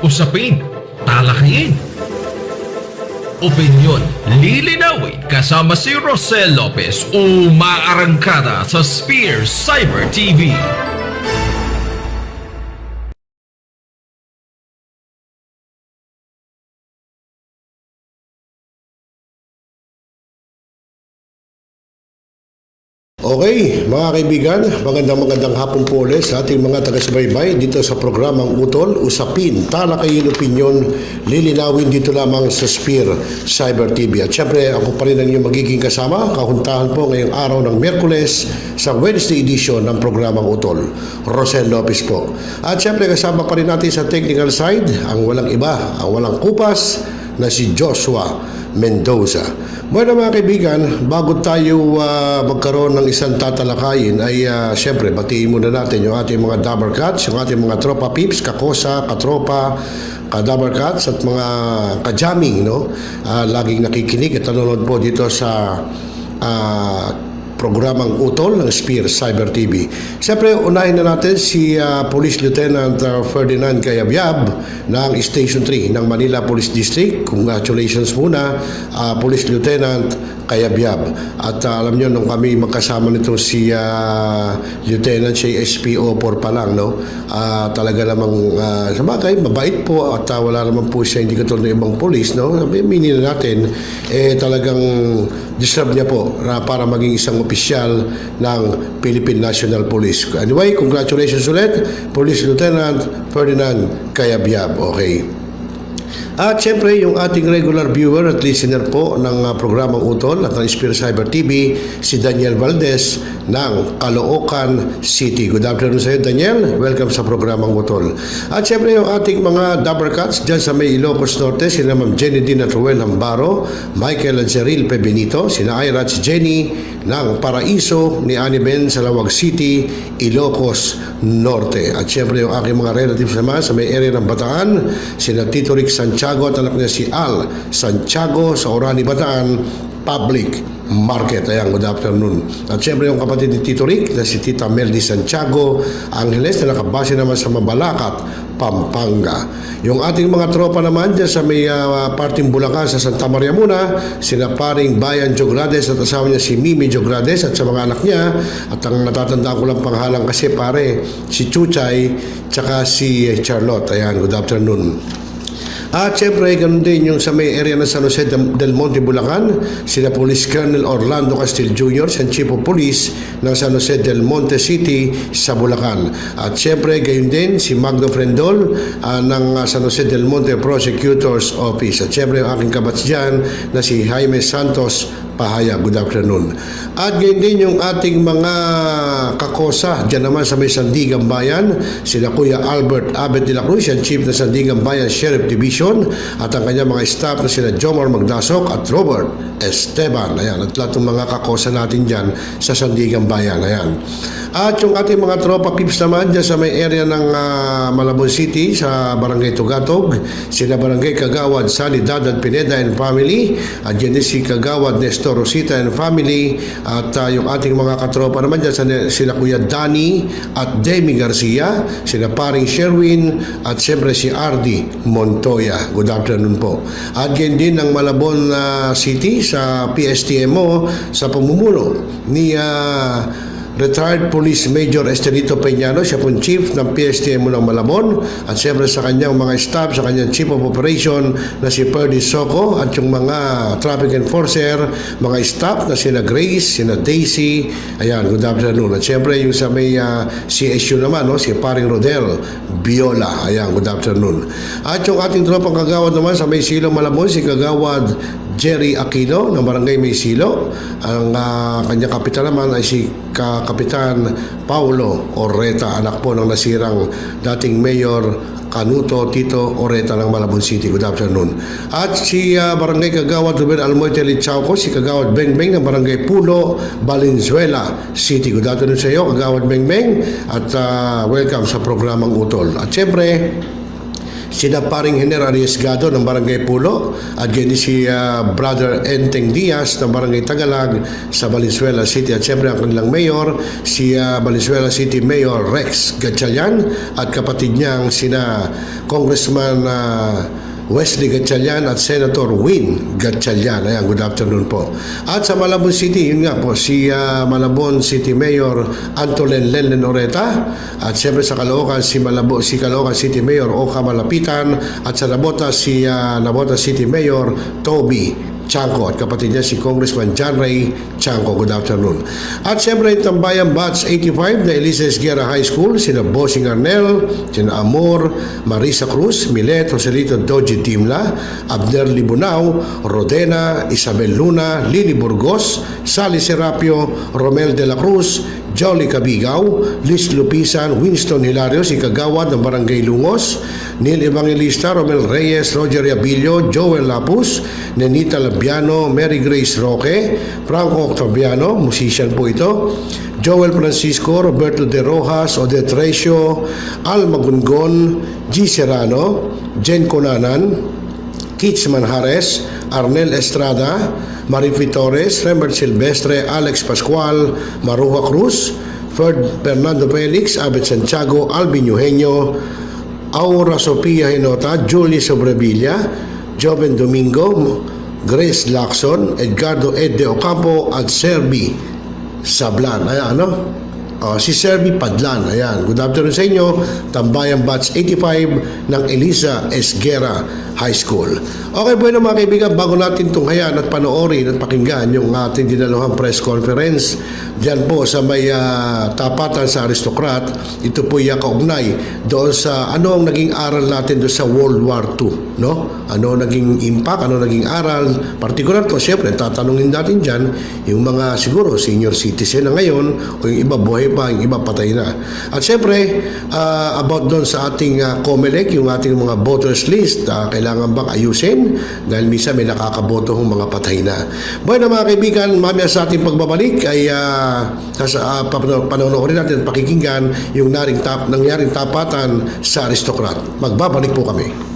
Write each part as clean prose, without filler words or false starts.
Usapin, talakayin, opinyon, lilinawin kasama si Rosel Lopez umaarangkada sa Spear Cyber TV. Okay, mga kaibigan, magandang hapon po ulit sa ating mga taga-subaybay dito sa programang UTOL, Usapin, Talakayin, Opinyon, lilinawin dito lamang sa Spear Cyber TV. At syempre, ako pa rin ang inyong magiging kasama, kahuntahan po ngayong araw ng Miyerkules sa Wednesday edition ng programang UTOL. Rosel Lopez po. At syempre, kasama pa rin natin sa technical side, ang walang iba, ang walang kupas, na si Joshua Mendoza. Bueno mga kaibigan, bago tayo magkaroon ng isang tatalakayin ay syempre batiin muna natin yung ating mga Dabber Cats, yung ating mga tropa pips, kakosa, katropa, ka-Dabber Cats at mga ka-jamming, no? Laging nakikinig at nanonood po dito sa programang UTOL ng Spear Cyber TV. Siyempre, unahin na natin si Police Lieutenant Ferdinand Cayabyab ng Station 3 ng Manila Police District. Congratulations muna, Police Lieutenant Cayabyab. At alam nyo, nung kami magkasama nito si Lieutenant, siya SPO4 pa lang, no? Talaga namang sabagay, mabait po at wala naman po siya, hindi katulad ng ibang police, no? Minin na natin, talagang deserve niya po para maging isang opisyal ng Philippine National Police. Anyway, congratulations ulit, Police Lieutenant Ferdinand Cayabyab. Okay. At syempre, yung ating regular viewer at listener po ng programang UTOL at ng Spear Cyber TV, si Daniel Valdez ng Caloocan City. Good afternoon sa iyo, Daniel. Welcome sa programang UTOL. At syempre, yung ating mga Dabber Cats dyan sa may Ilocos Norte, sina Ma'am Jenny Dina Ruel Hambaro, Michael Azeril Pebenito, sina Irats Jenny ng Paraiso, ni Aniben sa Lawag City, Ilocos Norte. At syempre, yung aking mga relatives naman sa may area ng Bataan, sina Tito Rick Santiago at anak niya si Al Santiago sa Orani, Bataan Public Market. Ayan, good afternoon. At syempre yung kapatid ni Tito Rick na si Tita Meldy Santiago Angeles na nakabase naman sa Mabalacat, Pampanga. Yung ating mga tropa naman dyan sa may parting Bulacan sa Santa Maria Muna, sina paring Bayan Jogrades at asawa niya si Mimi Jogrades at sa mga anak niya. At ang natatandaan ko lang panghalang kasi pare, si Chuchay tsaka si Charlotte. Ayan, good afternoon. At syempre, ganun din yung sa may area ng San Jose del Monte, Bulacan, sina Police Colonel Orlando Castil Jr., ang Chief of Police ng San Jose del Monte City sa Bulacan. At syempre, gayon din si Magdo Frendol ng San Jose del Monte Prosecutor's Office. At syempre, yung aking kabats dyan na si Jaime Santos Pahaya. Good afternoon. At gayon din yung ating mga kakosa dyan naman sa may Sandigan Bayan, sina Kuya Albert Abet de la Cruz, ang Chief ng Sandigan Bayan Sheriff Division, at ang kanyang mga staff na sina Jomar Magdasok at Robert Esteban. Ayan, at lahat ng mga kakosa natin dyan sa Sandigan Bayan. Ayan. At yung ating mga tropa pips naman dyan sa may area ng Malabon City sa Barangay Tugatog, sila Barangay Kagawad Sanidad at Pineda and Family, at dyan din si Kagawad Nestor Rosita and Family, at yung ating mga katropa naman dyan sila Kuya Danny at Demi Garcia, sila paring Sherwin, at siyempre si Ardi Montoya. Good afternoon po. At yan din ng Malabon City sa PSTMO sa pamumuno ni Retired Police Major Estelito Peñano, siya pong Chief ng PSTMO ng Malabon, at siyempre sa kanyang mga staff, sa kanyang Chief of Operation na si Perdy Soco, at yung mga Traffic Enforcer, mga staff na sina Grace, sina Daisy. Ayan, good afternoon. At siyempre yung sa may CSU naman, no, si paring Rodel Biola. Ayan, good afternoon. At yung ating tropang kagawad naman sa may Silo Malabon, si Kagawad Jerry Aquino ng Barangay Maysilo. Ang kanyang kapitan naman ay si Kapitan Paulo Oreta, anak po ng nasirang dating Mayor Canuto Tito Oreta ng Malabon City. Good afternoon. At si Barangay Kagawad Ruben Almoite Lichauco, si Kagawad Bengbeng ng Barangay Pulo, Valenzuela City. Good afternoon sa iyo, Kagawad Bengbeng, at welcome sa programang UTOL. At syempre, sina paring Hener Arriesgado ng Barangay Pulo at ganyan si Brother Enteng Diaz ng Barangay Tagalag sa Valenzuela City at siyempre ang kanilang mayor si Valenzuela City Mayor Rex Gatchalian at kapatid niyang sina Congressman Wesley Gatchalian at Senator Win Gatchalian. Ayan, good afternoon po. At sa Malabon City, yun nga po, si Malabon City Mayor Antolen Lenlen Oreta at siyempre sa Caloocan, si Caloocan City Mayor Oka Malapitan at sa Nabota, si Nabota City Mayor Toby Chanco at kapatid niya si Congressman John Ray Chanco. Good afternoon. At siyempre yung Tambayan Batch 85 na Elisa Esguerra High School, sina Bossing Arnel, sina Amor, Marisa Cruz, Milet, Joselito Doji Timla, Abner Libunao, Rodena, Isabel Luna, Lili Burgos, Sally Serapio, Romel de la Cruz, Jolly Cabigaw, Liz Lupisan, Winston Hilario, si Kagawad ng Barangay Lungos, Neil Evangelista, Romel Reyes, Roger Yabilio, Joel Lapus, Nenita Labiano, Mary Grace Roque, Franco Octaviano, musician po ito, Joel Francisco, Roberto De Rojas, Odette Recio, Al Magungon, G. Serrano, Jen Conanan, Kitz Manjares, Arnel Estrada, Marifi Torres, Rembert Silvestre, Alex Pascual, Maruja Cruz, Fernando Felix, Abet Santiago, Alvin Eugenio, Aura Sofia Hinota, Julie Sobrevilla, Joven Domingo, Grace Lacson, Edgardo Ed de Ocampo at Serbi Sablan. Ayan, ano? Si Serbi Padlan. Ayan. Good afternoon sa inyo. Tambayan Batch 85 ng Elisa Esguerra High School. Okay po mga kaibigan, bago natin tunghayan at panoorin at pakinggan yung ating dinaluhang press conference dyan po sa may tapatan sa Aristocrat, ito po yung kaugnay doon sa ano ang naging aral natin doon sa World War II, no? Ano naging impact, ano naging aral, particular po, syempre, tatanungin natin dyan yung mga siguro senior citizen na ngayon o yung iba buhay pa, yung iba patay na. At syempre, about doon sa ating COMELEC, yung ating mga voters list, kailangan bang ayusin? Dahil misa may nakakaboto ng mga patay na. Bueno mga kaibigan, mamaya sa ating pagbabalik ay panonoorin natin at pakikinggan yung nangyaring tapatan sa Aristocrat. Magbabalik po kami.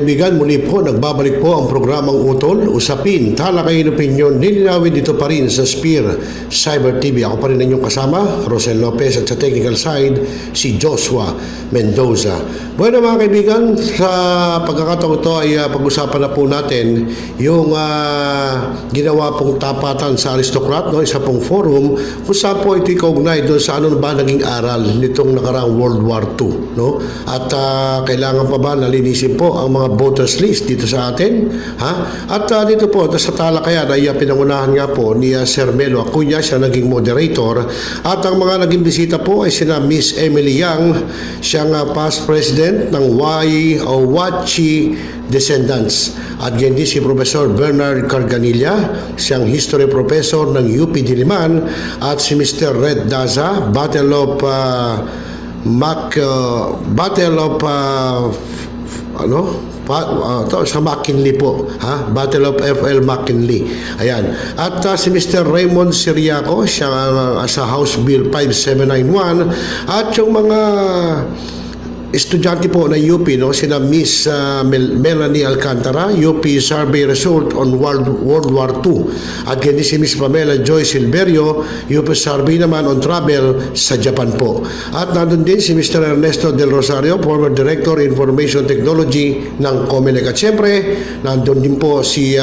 kaibigan, muli po nagbabalik po ang programang UTOL, Usapin, Talakayin, Opinyon, nilinawin dito pa rin sa Spear Cyber TV. Ako pa rin inyong kasama, Rosel Lopez, at sa technical side, si Joshua Mendoza. Bueno mga kaibigan, sa pagkakataon ito ay pag-usapan na po natin yung ginawa pong tapatan sa aristocrat, no? Isa pong forum kung saan po ito ikaugnay doon sa ano ba naging aral nitong nakaraang World War II. No? At kailangan pa ba na linisin po ang mga voters list dito sa atin? Ha? At dito po sa talakayan ay pinangunahan nga po ni Sir Melo Acuña, siya naging moderator. At ang mga naging bisita po ay sina Miss Emily Yang, siyang past president ng Wachi Descendants. At yan din si Professor Bernard Carganilla, siyang history professor ng UP Diliman. At si Mr. Red Daza, sa McKinley po, ha? Battle of FL McKinley. Ayan. At si Mr. Raymond Siriaco, siya sa House Bill 5791, at yung mga estudyante po ng UP, no, sina Miss Melanie Alcantara, UP Survey Result on World War II. At ganyan si Miss Pamela Joy Silverio, UP Survey naman on travel sa Japan po. At nandun din si Mr. Ernesto Del Rosario, former Director Information Technology ng COMELEC. At syempre, nandun din po si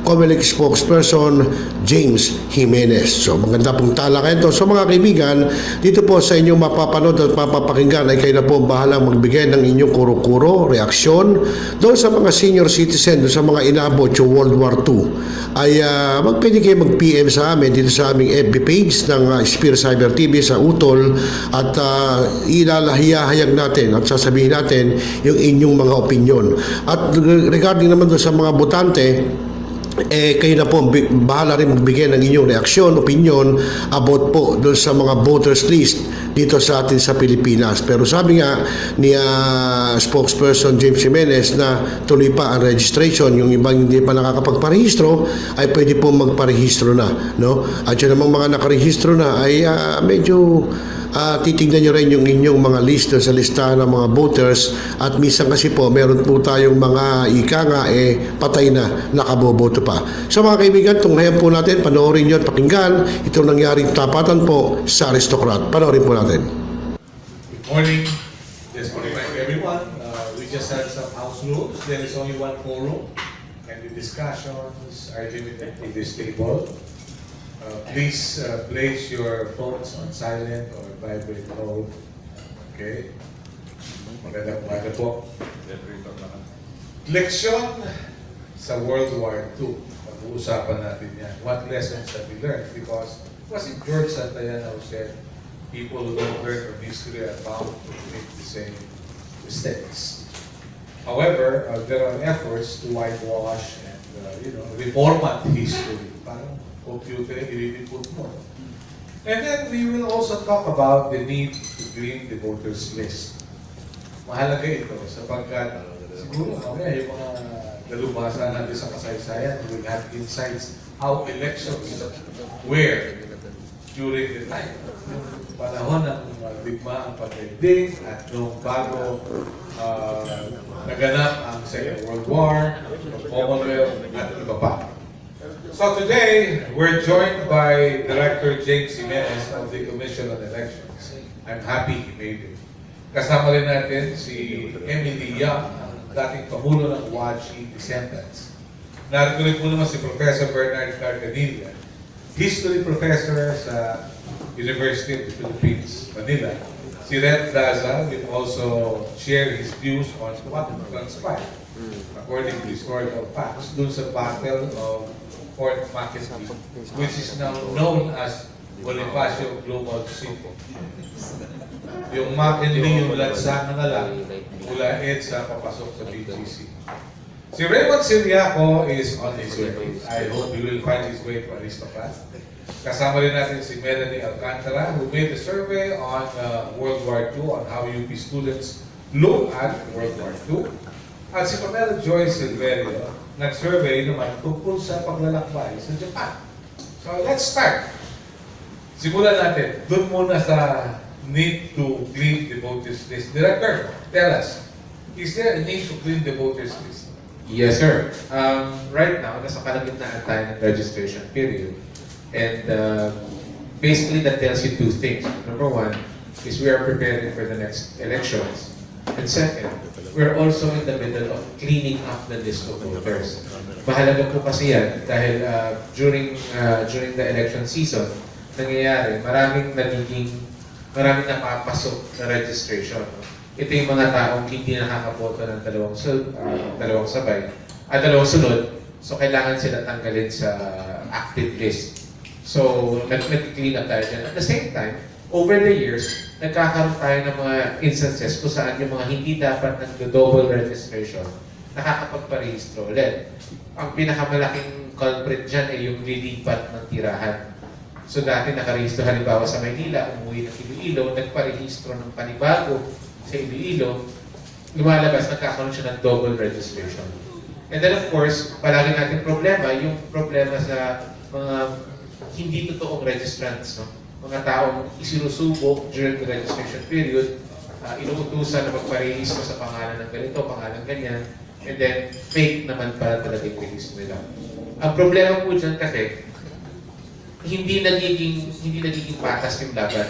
COMELEC spokesperson James Jimenez. So maganda pong talakayan ito. So mga kaibigan, dito po sa inyong mapapanood at mapapakinggan ay kayo na po bahala magbigay ng inyong kuro-kuro, reaksyon doon sa mga senior citizen, doon sa mga inabot yung World War II. Ay pwede kayo mag-PM sa amin dito sa aming FB page ng Spear Cyber TV sa UTOL, at ilalahiyahayag natin at sasabihin natin yung inyong mga opinyon. At regarding naman doon sa mga botante, kayo na po bahala rin magbigay ng inyong reaksyon, opinion about po doon sa mga voters list dito sa atin sa Pilipinas. Pero sabi nga ni spokesperson James Jimenez na tuloy pa ang registration, yung ibang hindi pa nakakapagparehistro ay pwede po magparehistro na, no? At yun namang mga nakarehistro na ay medyo titignan nyo rin yung inyong mga list sa listahan ng mga voters. At minsan kasi po meron po tayong mga patay na, nakaboboto pa. So mga kaibigan, tunghayan po natin, panoorin nyo at pakinggan itong nangyaring tapatan po sa aristocrat. Panoorin po natin. Good morning. Yes, good morning everyone. We just had some house rules. There is only one forum and the discussions are limited to this table. Please place your phones on silent or vibrate mode. Okay? Magandang umaga po. Leksyon sa World War II. Pag-uusapan natin yan. What lessons have we learned? Because was it George Santayana who said, people who don't learn from history are bound to make the same mistakes. However, there are efforts to whitewash and reformat history. Parang computer, ililipot mo. And then we will also talk about the need to green the voters list. Mahalaga ito sapagkat siguro mamaya yung mga dalubhasa natin sa kasaysayan will have insights how elections were during the time. Panahon ng bigma ang pagdaigdig at nung bago naganap ang Second World War, ang Commonwealth at iba pa. So today, we're joined by Director James Jimenez of the Commission on Elections. I'm happy he made it. Kasama rin natin si Emily Yang, ang dating pamulo ng Wachi Descendants. Narito rin po naman si Professor Bernard Carganilla, history professor sa University of the Philippines, Manila. Si Red Daza will also share his views on what transpired according to historical facts dun sa Battle of Fort McKinley, which is now known as Bonifacio Global City. Yung McKinley, yung lansangan na lang, mula EDSA papasok sa BGC. Si Raymond Siriaco is on his way. I hope he will find his way to aristocrat. Kasama rin natin si Melanie Alcantara, who made a survey on World War II, on how UP students look at World War II. At si Pamela Joy Silverio, nag-survey naman tungkol sa paglalakbay sa Japan. So let's start. Simulan natin. Doon muna sa need to green the voters list. Director, tell us, Is there a need to clean the voters list? Yes, sir. Right now, nasa kalagitnaan tayo ng registration period. And basically, that tells you two things. Number one is we are preparing for the next elections. And second, we're also in the middle of cleaning up the list of voters. Mahalaga po kasi yan dahil during the election season, nangyayari, maraming napapasok na registration. Ito yung mga taong hindi nakakaboto ng dalawang sunod. So, kailangan sila tanggalin sa active list. So, nag-clean up tayo dyan. At the same time, over the years, nagkakaroon tayo ng mga instances kung saan yung mga hindi dapat nag-double registration, nakakapagparehistro ulit. Ang pinakamalaking culprit dyan ay yung lilipat ng tirahan. So dati nakarehistro halimbawa sa Maynila, umuwi ng Iloilo, nagparehistro ng panibago sa Iloilo, lumalabas, nagkakaroon siya ng double registration. And then of course, palagi natin yung problema sa mga hindi totoong registrants, no? Mga taong isinusubok during the registration period, inuutusan na magparehistro sa pangalan ng ganito, pangalan ganyan, and then fake naman pala talaga yung rehistro nila. Ang problema po dyan kasi, hindi nagiging patas yung laban.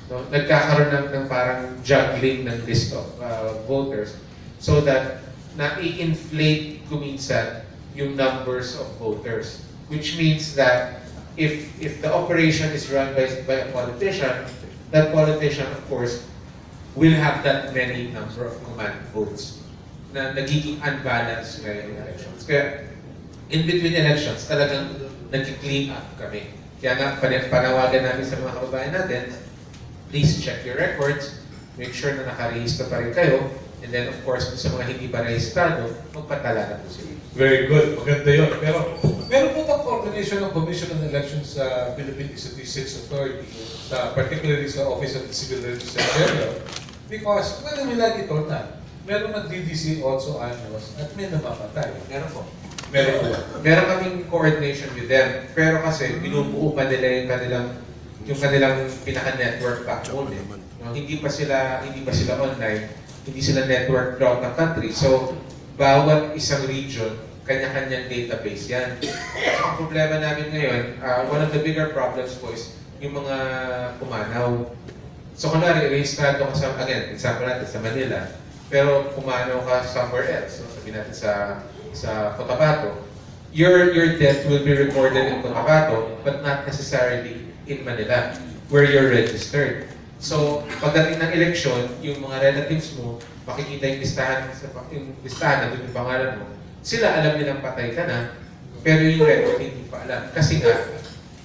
No? Nagkakaroon ng parang juggling ng list of voters so that na-inflate kuminsan yung numbers of voters. Which means that if the operation is run by a politician, that politician, of course, will have that many number of command votes na nagiging unbalanced ngayon yung elections. Kaya, in between elections, talagang nag-clean up kami. Kaya nga, panawagan namin sa mga kababayan natin, please check your records, make sure na nakarehistro pa rin kayo, and then, of course, kung sa mga hindi pa rehistrado, magpatala na po sila. Very good. Maganda yun. Pero meron po bang coordination ng Commission on Elections sa Philippine Statistics Authority, particularly sa Office of the Civil Registrar General? Because, may lagi ito na, meron ng DDC also annuals at may namamatay. Meron po. Meron po. Meron kaming coordination with them, pero kasi binubuo pa nila yung kanilang pinaka-network backbone. Hindi pa sila online, hindi sila network throughout the country. So, bawat isang region, kanya-kanyang database yan. So, ang problema namin ngayon, one of the bigger problems po is yung mga pumanaw. So, kunwari, rehistrado ka sa, again, example natin sa Manila, pero pumanaw ka somewhere else, so, sabihin natin sa Cotabato, your death will be recorded in Cotabato, but not necessarily in Manila, where you're registered. So, pagdating ng eleksyon, yung mga relatives mo, makikita yung listahan, nandun yung pangalan mo, sila alam nilang patay ka na, pero yung record hindi pa alam. Kasi nga,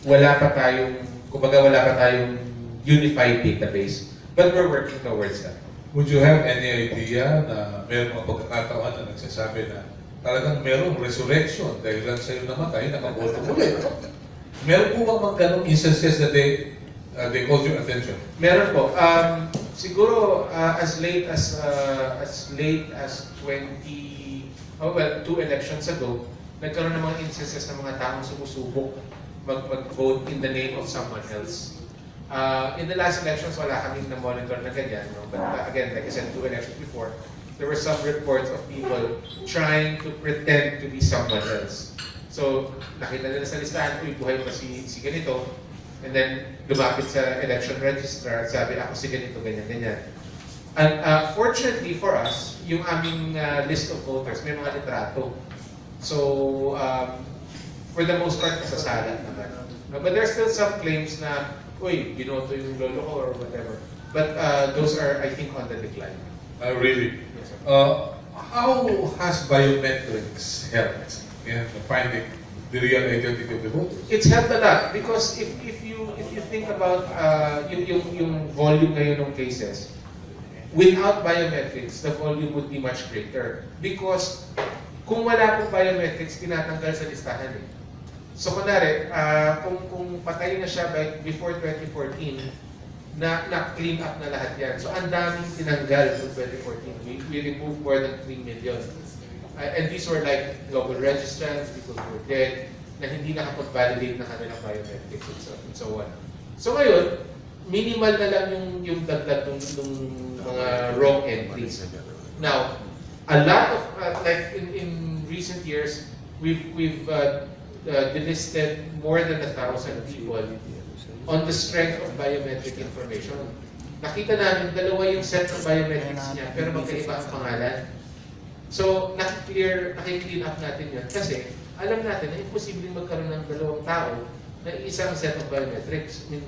wala pa tayong unified database. But we're working towards that. Would you have any idea na meron mga pagkakataon na nagsasabi na talagang merong resurrection dahil lang sa'yo namatay, nakaboto ulit? Meron po bang mga ganong instances that they called your attention? Meron po. Siguro as late as 2 elections ago, nagkaroon ng mga instances ng mga taong sumusubok mag-vote in the name of someone else. In the last elections, wala kaming na-monitor na ganyan. No? But again, like I said, 2 elections before, there were some reports of people trying to pretend to be someone else. So, nakita nila sa listahan, buhay pa si ganito. And then, lumapit sa election registrar at sabi, ako si ganito, ganyan. And fortunately for us, yung aming list of voters, may mga litrato. So, for the most part, nasasalat naman. No, but there's still some claims na, uy, binoto yung lolo ko or whatever. But those are, I think, on the decline. Really? Yes, sir. How has biometrics helped in finding the real identity of the voters? It's helped a lot because if you think about yung volume ngayon ng cases, without biometrics, the volume would be much greater. Because kung wala pong biometrics, tinatanggal sa listahan eh. So kunwari, kung patay na siya before 2014, na-clean up na lahat yan. So ang daming tinanggal from 2014. We removed more than 3 million. And these were like global registrants, people who were dead, na hindi nakapag-validate na kanilang biometrics and so on. So ngayon, minimal na lang yung dagdag ng mga wrong entries. Now, a lot of like in recent years, we've delisted more than 1,000 people on the strength of biometric information. Nakita namin dalawa yung set of biometrics niya pero magkaiba ang pangalan. So nakiklean up natin yun kasi alam natin na imposibleng magkaroon ng dalawang tao na isang set of biometrics. I mean,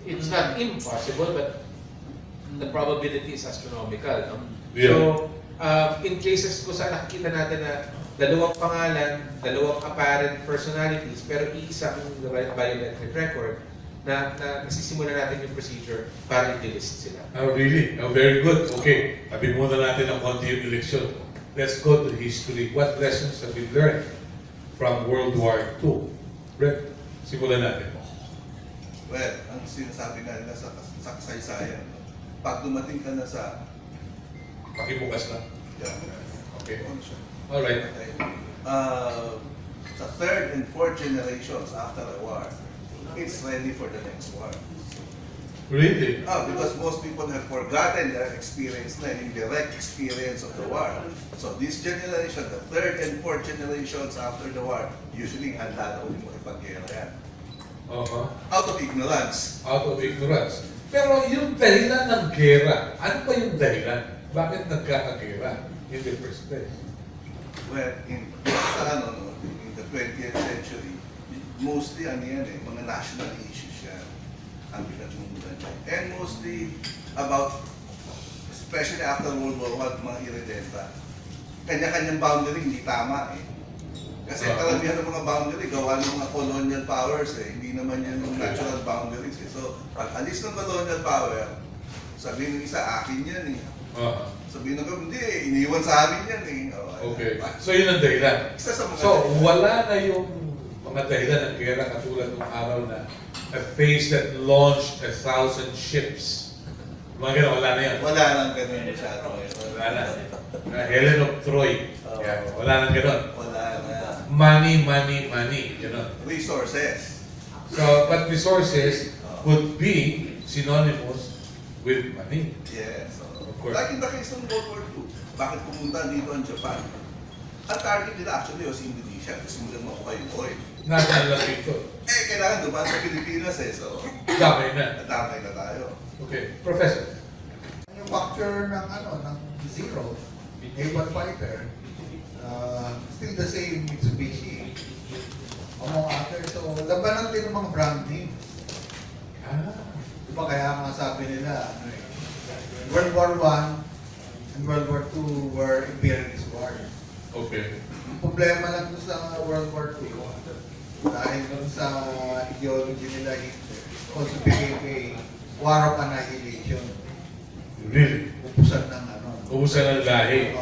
it's not impossible but the probability is astronomical. No? Yeah. So, in cases kung saan nakikita natin na dalawang pangalan, dalawang apparent personalities, pero iisang biometric record, na nasisimula natin yung procedure para i-delist sila. Oh, really? Oh, very good. Okay. Sabi muna natin ang konti yung eleksyon. Let's go to history. What lessons have we learned from World War II? Brett, simulan natin. Well, ang sinasabi nga nila sa kasaysayan, pag dumating ka na sa... Pakibukas lang. Yeah, Okay. ano siya? Alright. Okay. Sa third and fourth generations after a war, it's ready for the next war. Really? Because most people have forgotten their experience na yung direct experience of the war. So this generation, the third and fourth generations after the war, usually handa na ulit makipag-gera yan. Out of ignorance. Out of ignorance. Pero yung dahilan ng gera, ano ba yung dahilan? Bakit nagkakagera in the first place? Well, in the 20th century, mostly mga national issues yan ang pinagmumulan niya. And mostly about, especially after World War I, mga iredenta. Kanya-kanyang boundary hindi tama eh. Kasi karamihan ng mga boundary, gawa ng mga colonial powers eh. Hindi naman yan yung natural boundaries eh. So, pag alis ng colonial power, sabihin ng isa, akin yan eh. Sabihin ng hindi eh, iniwan sa amin yan eh. Okay. So yun ang dahilan. Isa sa mga So wala na yung mga dahilan ng gera katulad ng araw na a phase that launched 1,000 ships. Mga gano'n, wala na yan. Wala lang ganun masyado. Wala na. Helen of Troy. Yeah, wala na gano'n. Wala na. Money, money, money. Gano'n. Resources. So, but resources could be synonymous with money. Yes. Of course. Like in the case ng World War II, bakit pumunta dito ang Japan? Ang target nila actually was Indonesia. Kasi simulan mo kayo oil. Nasaan lang dito? Kailangan dumaan sa Pilipinas eh. So, Damay na. natamay na tayo. Okay. Professor. Yung factor ng zero, naval fighter, still the same Mitsubishi, among others. So, labanan din ng mga brand name. Diba kaya nga sabi nila, World War I and World War II were imperialist wars. Okay. Ang problema lang doon sa World War II, dahil doon sa ideology nila, also became a war of annihilation. Really? Upusan ng Ubusan ng lahi.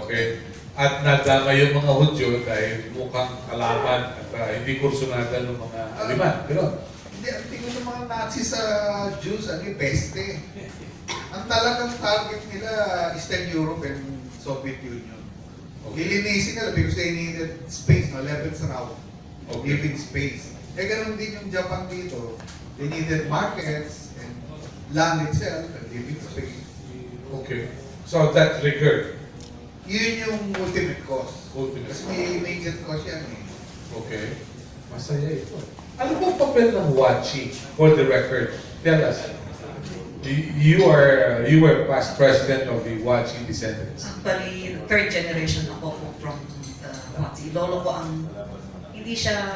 Okay. At nadama yung mga Hudyo dahil mukhang kalaban at hindi kursunada ng mga Aliman. Gano'n? Hindi, ang tingin ng mga Nazi sa Jews, peste. Ang talagang target nila, Eastern Europe and Soviet Union. Linisin nila because they needed space, 11th round. Living space. Ganun din yung Japan dito. They needed markets and land itself and living space. Okay. So that triggered. Yun yung ultimate cause. Ultimate Kasi may major cause yan eh. Okay. Masaya ito. Ano bang papel ng Wachi? For the record, tell us. You were past president of the Wachi descendants. Actually, third generation ako po from Wati. Lolo ko ang, hindi siya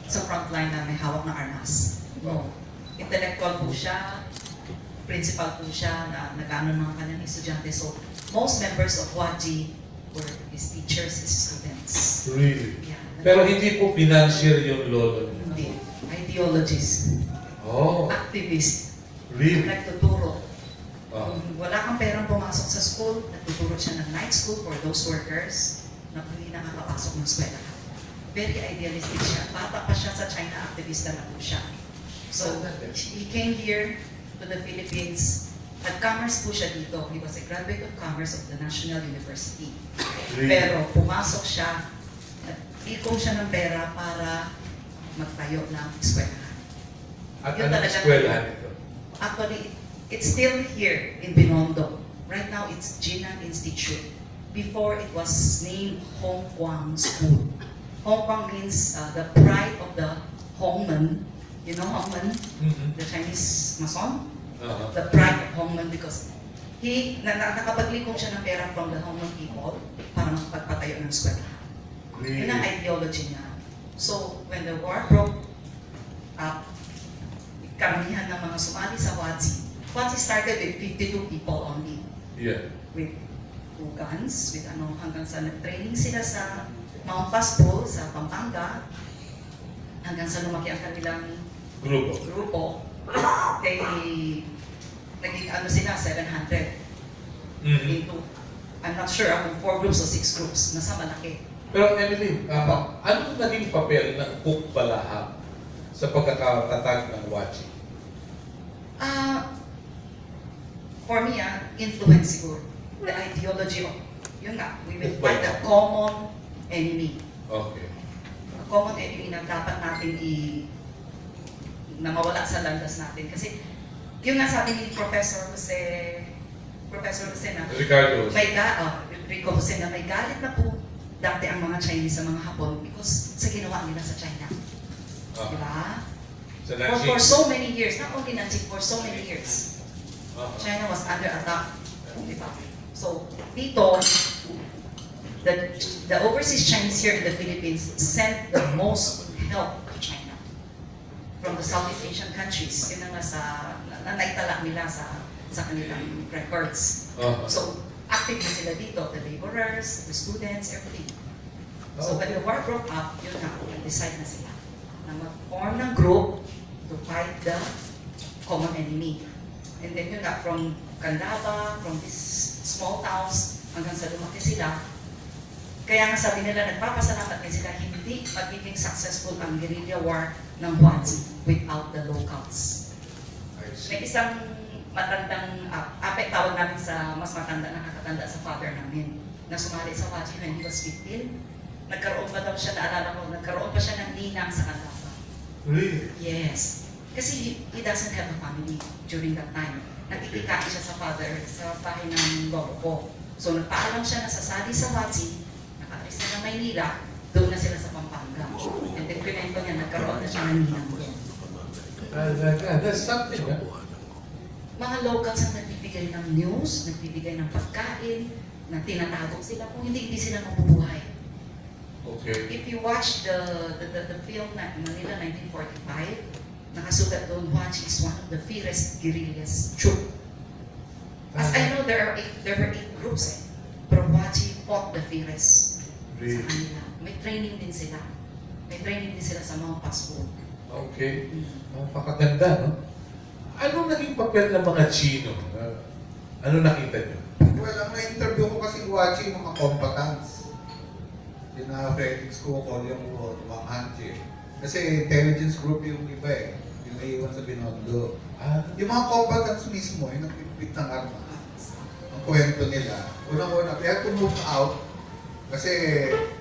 sa frontline na may hawak na armas. No. Intellectual po siya, principal po siya, na nag-ano ng kanyang estudyante. So, most members of Wati were his teachers, his students. Really? Yeah. Pero hindi po financier yung lolo niya. Hindi. Ideologist. Oh, Activist. really? Nagtuturo. Ah. Kung wala kang perang pumasok sa school, nagtuturo siya ng night school for those workers na hindi nakakapasok ng eskwela. Very idealistic siya. Bata pa siya sa China, activista na po siya. So, he came here to the Philippines. Nag-commerce po siya dito. He was a graduate of commerce of the National University. Really? Pero pumasok siya, nag-ikong siya ng pera para magtayo ng eskwelahan. At Yun anong talaga. eskwelahan ito? Actually, it's still here in Binondo. Right now, it's Jinan Institute. before it was named Hong Kwang School. Hong Kwang means the pride of the Hongmen. You know Hongmen? The Chinese Mason? The pride of Hongmen because nakapaglikong siya ng pera from the Hongmen people para magpagpatayo ng eskwelahan. Yun ang ideology niya. So, when the war broke up, karamihan ng mga sumali sa WATSI. WATSI started with 52 people only. Yeah. With 2 guns, with hanggang sa nag-training sila sa Mount Paspo, sa Pampanga, hanggang sa lumaki ang kanilang grupo. Kaya naging sila, 700. Into, I'm not sure kung 4 groups o 6 groups, nasa malaki. Pero Emily, anong naging papel ng Cook Balahap sa pagkakatatag ng WATSI? For me, influence siguro. The ideology of, yun nga, we will fight the common enemy. Okay. A common enemy na dapat natin na mawala sa landas natin. Kasi, yun nga sabi ni Professor Jose na, Rico Jose na may galit na po dati ang mga Chinese sa mga Hapon because sa ginawa nila sa China. Diba? For so many years, not only Nanjing, for so many years, China was under attack. Diba? So, dito, the overseas Chinese here in the Philippines sent the most help to China from the Southeast Asian countries. Yun ang naitala nila sa kanilang records. So, active na sila dito, the laborers, the students, everything. So, when the war broke up, yun na, nag-decide na sila na mag-form ng group to fight the common enemy. And then yun nga, from Candaba, from these small towns, hanggang sa lumaki sila. Kaya nga sabi nila, nagpapasalamat din sila, hindi magiging successful ang guerrilla war ng WATSI without the locals. May isang matandang, tawag namin sa mas matanda, nakakatanda sa father namin, na sumali sa WATSI when he was 15. Nagkaroon pa daw siya, naalala ko, nagkaroon pa siya ng ninang sa Candaba. Really? Yes. Kasi he doesn't have a family during that time. Nagkikikain siya sa father, sa bahay ng lolo ko. So nagpaalam siya na sasali sa WATSI, nakaalis na ng Maynila, doon na sila sa Pampanga. And then pinento niya, nagkaroon na siya ng ninang doon. That's something, huh? Mga locals ang nagbibigay ng news, nagbibigay ng pagkain, na tinatagong sila kung hindi sila mabubuhay. Okay. If you watch the film na Manila 1945, nakasulat doon, WATSI is one of the fiercest guerrillas. True. As I know, there were 8 groups pero WATSI fought the fiercest sa kanila. May training din sila. May training din sila sa mga passport. Okay. Napakaganda, no? Anong naging papel ng mga Chino? Ano nakita nyo? Well, ang na-interview ko kasi WATSI yung mga combatants. Yung Felix Kukol, yung Wang Hanji. Kasi intelligence group yung iba yung naiwan sa Binondo. Yung mga combatants mismo, yung nagpipit ng armas. Ang kwento nila, unang-una, they have to move out kasi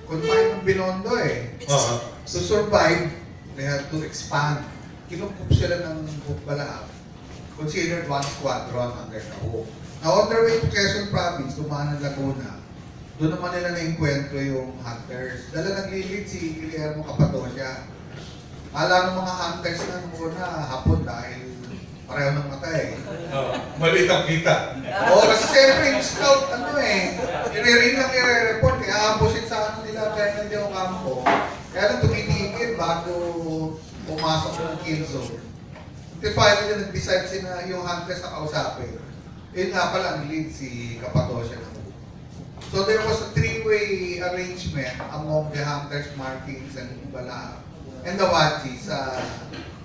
confined ng Binondo To survive, they had to expand. Kinukup sila ng Bukbalaab, considered one squadron under the Hook. Now, on their way to Quezon Province, tumaan ng Laguna, doon naman nila na-enkwentro yung hunters. Dala naglilid si Guillermo Capatosya. Alam ng mga hunters na nung una, hapon dahil pareho ng matay. Maliit ang kita. Oo, kasi siyempre yung scout, i-ring lang i-report, i-aambusin sa nila kaya hindi ako kampo. Kaya lang tumitigil bago pumasok ng kill zone. Until finally, nag-decide sila yung hunters na kausapin. Yun nga pala ang lead si Capatosya. So there was a 3-way arrangement among the hunters markings and Bala and the WATSI sa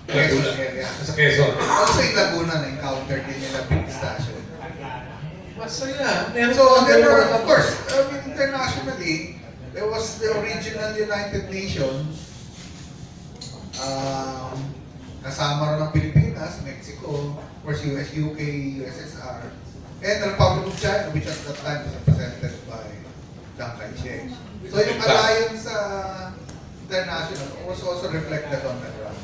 Quezon area. Sa Quezon. Also in Laguna na-encounter din nila big station. Masaya. So there were, of course, internationally, there was the original United Nations. Kasama rin ng Pilipinas, Mexico, of course US, UK, USSR, and the Republic of China, which at that time was represented by Chiang Kai-shek. So yung alliance international was also reflected on the ground.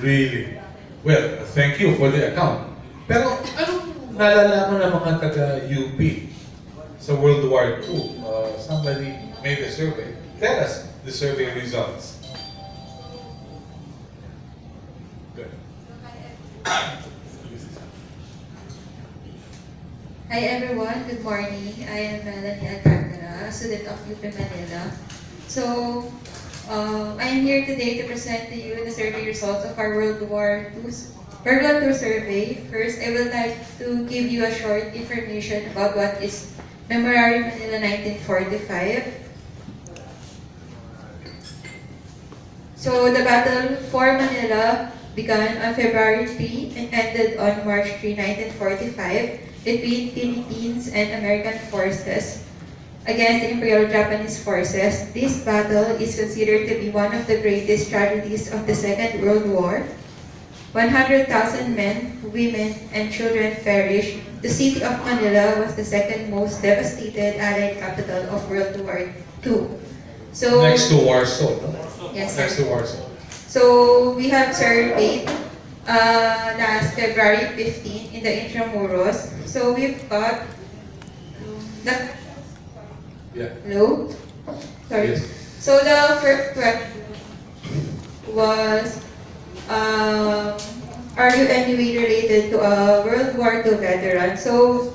Really? Well, thank you for the account. Pero anong nalalaman ng mga taga-UP sa World War II? Somebody made a survey. Tell us the survey results. Good. Hi everyone, good morning. I am Melanie Alcantara, a student of UP Manila. So, I am here today to present to you the survey results of our World War II survey. First, I would like to give you a short information about what is Memorare Manila 1945. So, the battle for Manila began on February 3 and ended on March 3, 1945 between Philippines and American forces against the Imperial Japanese forces. This battle is considered to be one of the greatest tragedies of the Second World War. 100,000 men, women, and children perished. The city of Manila was the second most devastated Allied capital of World War II. So, Next to Warsaw, no? Yes, Next sir. to Warsaw. So we have surveyed last February 15 in the Intramuros. So we've got the Yeah. hello. Sorry. Yes. So the first question was, are you anyway related to a World War II veteran? So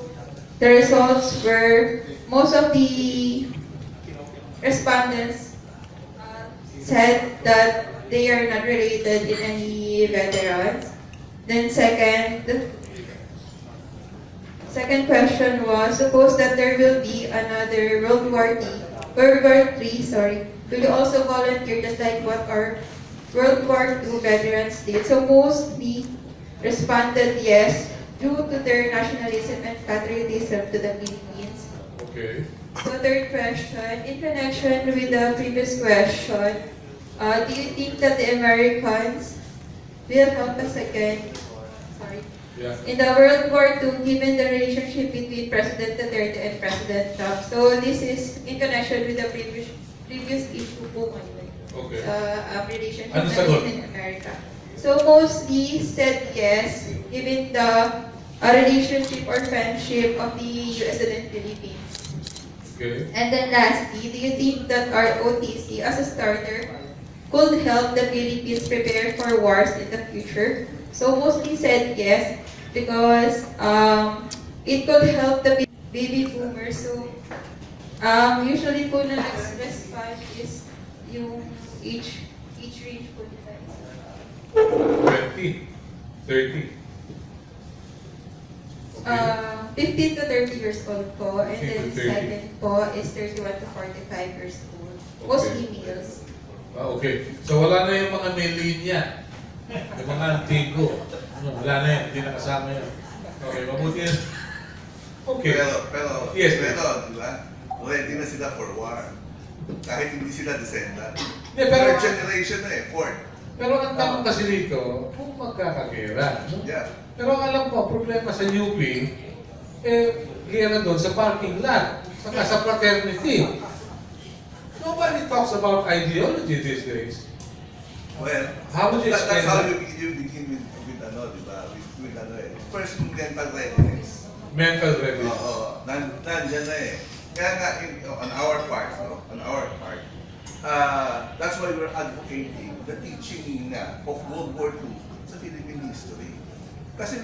the results were most of the respondents said that they are not related in any veterans. Then second question was, suppose that there will be another World War III, sorry. Will you also volunteer just like what our World War II veterans did? So mostly responded yes, due to their nationalism and patriotism to the Philippines. Okay. So third question, in connection with the previous question, do you think that the Americans will help us again? Sorry. Yeah. In the World War II, given the relationship between President Duterte and President Trump. So this is in connection with the previous issue po Okay. relationship Ano sagot? in America. So mostly said yes, given the relationship or friendship of the US and Philippines. Okay. And then lastly, do you think that our OTC as a starter could help the Philippines prepare for wars in the future? So mostly said yes, because it could help the baby boomers. So usually po na next respond is yung age range po nila is 20, 30. Okay. 15 to 30 years old po, and 15 then to 30. second po is 31 to 45 years old. Mostly males. Okay. So wala na yung mga may linya. Yung mga antigo. Wala na yan. Hindi na kasama yan. Okay, mabuti yan. Okay. Pero, Yes, di ba? Ready na sila for war. Kahit hindi sila descendant. Yeah, pero- Third generation na eh, fourth. Pero ang tanong kasi dito, kung magkakagera. No? Yeah. Pero ang alam ko, problema sa UP, gera doon sa parking lot, saka sa fraternity. Nobody talks about ideology these days. Well, How would you that's explain how that? you begin with ano, di ba? With ano eh. First, mental readiness. Mental readiness. Oo, nandyan na eh. Kaya nga, on our part, that's why we're advocating the teaching nga of World War II sa Philippine history. Kasi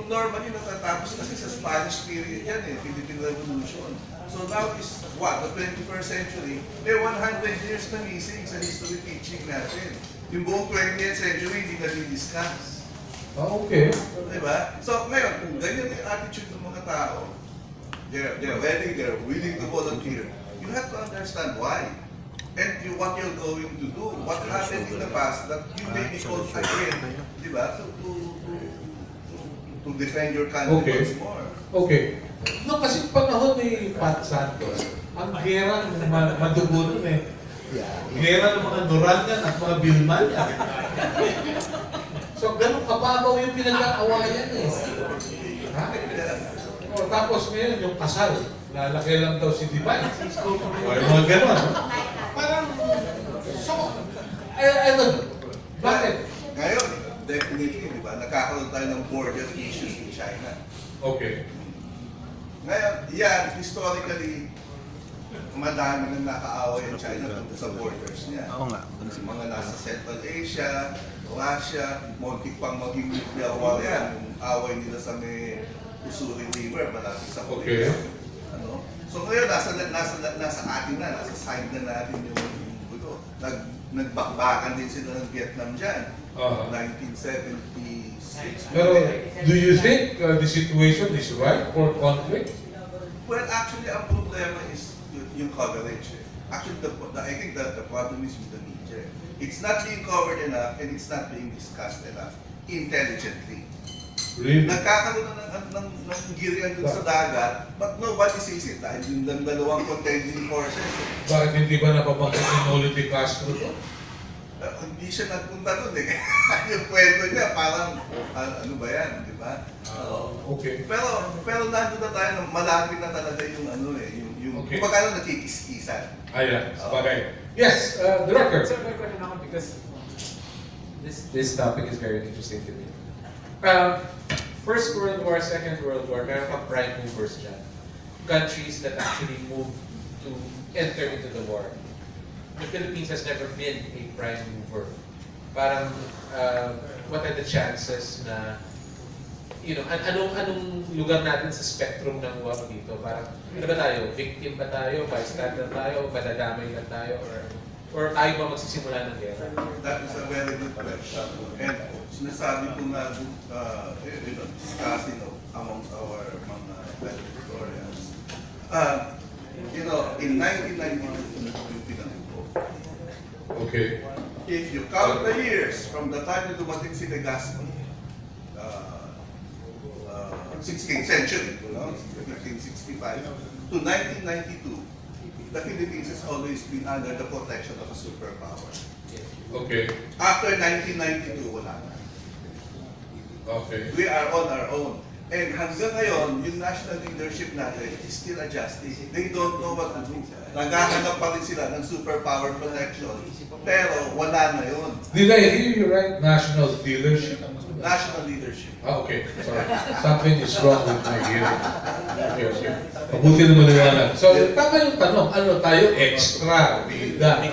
normally natatapos kasi sa Spanish period yan eh, Philippine Revolution. So now is what, the 21st century, may 100 years na missing sa history teaching natin. Yung buong 20th century hindi na-discuss. Okay. Diba? So ngayon, kung ganyan yung attitude ng mga tao, they're ready, they're willing to volunteer, you have to understand why. And what you're going to do, what happened in the past that you may be called again, di ba? To defend your country Okay. once more. Okay. No, kasi panahon ni Pat Santos, ang gera ng madugo nun eh. Gera ng mga Durangan at mga Bilmanyan. So, ganun kababaw yung pinag-aawayan eh. Ha? O, tapos ngayon, yung kasal, lalaki lang daw si Divine. O, yung mga ganun. Parang, so, I don't know. Bakit? Ngayon, definitely, di ba? Nagkakaroon tayo ng border issues in China. Okay. Ngayon, yan, historically, madami nang nakaaway ang China tungkol sa borders niya. Oo nga. Mga nasa Central Asia, Russia, muntik pang maging nuclear war yan. Yung away nila sa may Usuri River, malapit sa Korea. Okay. Ano? So ngayon, nasa atin na, nasa side na natin yung gulo. Nagbakbakan din sila ng Vietnam dyan. 1976. Pero, do you think the situation is ripe for conflict? Well, actually, ang problema is yung coverage. Actually, I think that the problem is with the media. It's not being covered enough and it's not being discussed enough intelligently. Really? Nagkakaroon ng girian dun sa dagat, but nobody sees it dahil yung dalawang contending forces. Bakit hindi ba napabanggit ni Nolite Castro to? Hindi siya nagpunta dun eh. Yung kwento niya, parang ano ba yan, di ba? Okay. Pero nandun na tayo, malapit na talaga yung ano eh, yung Okay. kung magkano nakikiskisan. Ayan, sabagay. Yes, Director. So my question ako because this topic is very interesting to me. First World War, Second World War, meron kang prime movers dyan. Countries that actually moved to enter into the war. The Philippines has never been a prime mover. Parang, what are the chances na, anong lugar natin sa spectrum ng war dito? Parang, ano ba tayo? Victim ba tayo? Bystander tayo? Madadamay lang tayo? Or tayo ba magsisimula ng gera? That is a very good question. And sinasabi ko nga, discussing amongst our mga fellow historians. In 1992, yung pinangupo. Okay. If you count the years from the time na dumating si Legazpi, 16th century, 1565, to 1992, the Philippines has always been under the protection of a superpower. Okay. After 1992, wala na. Okay. We are on our own. And hanggang ngayon, yung national leadership natin is still adjusting. They don't know what to do. Naghahanap pa rin sila ng superpower protection. Pero wala na yun. Did I hear you right? National leadership? National leadership. Okay. Sorry. Something is wrong with my hearing. Okay. Mabuti na maliwanag. So, tama yung tanong. Ano tayo? Extra. Bida.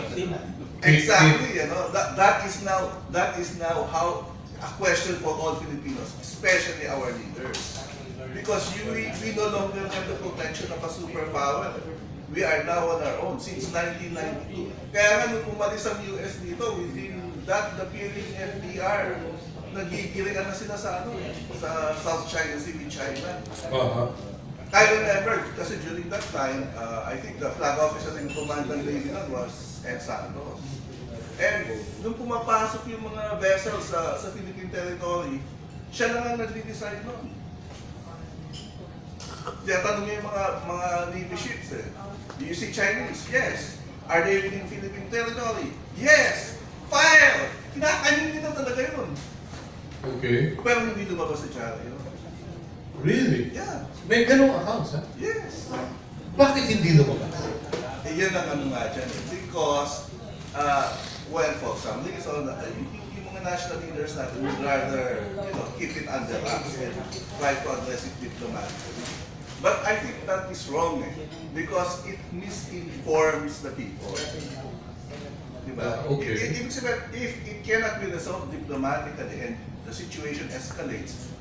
Exactly. That is now how a question for all Filipinos, especially our leaders. Because we no longer have the protection of a superpower. We are now on our own since 1992. Kaya nga nung umalis ang US dito, within the period FDR, nagigiringan na sila sa South China Sea with China. I remember, kasi during that time, I think the flag officer in command ng Linisin was Ed Santos. And nung pumapasok yung mga vessels sa Philippine territory, siya lang ang nagde-decide nun. Tanong niya yung mga Navy ships eh. Do you see Chinese? Yes. Are they within Philippine territory? Yes. Fire! Kinakanin nila talaga yun. Okay. Pero hindi lumabas sa China yun. Really? Yeah. May ganong accounts, ha? Yes. Bakit hindi lumabas? Yan ang ano nga dyan. Because, well, for some reason, yung mga national leaders natin would rather keep it under wraps and try to address it diplomatically. But I think that is wrong because it misinforms the people. Diba? Okay. Ibig sabihin, if it cannot be resolved diplomatically and the situation escalates,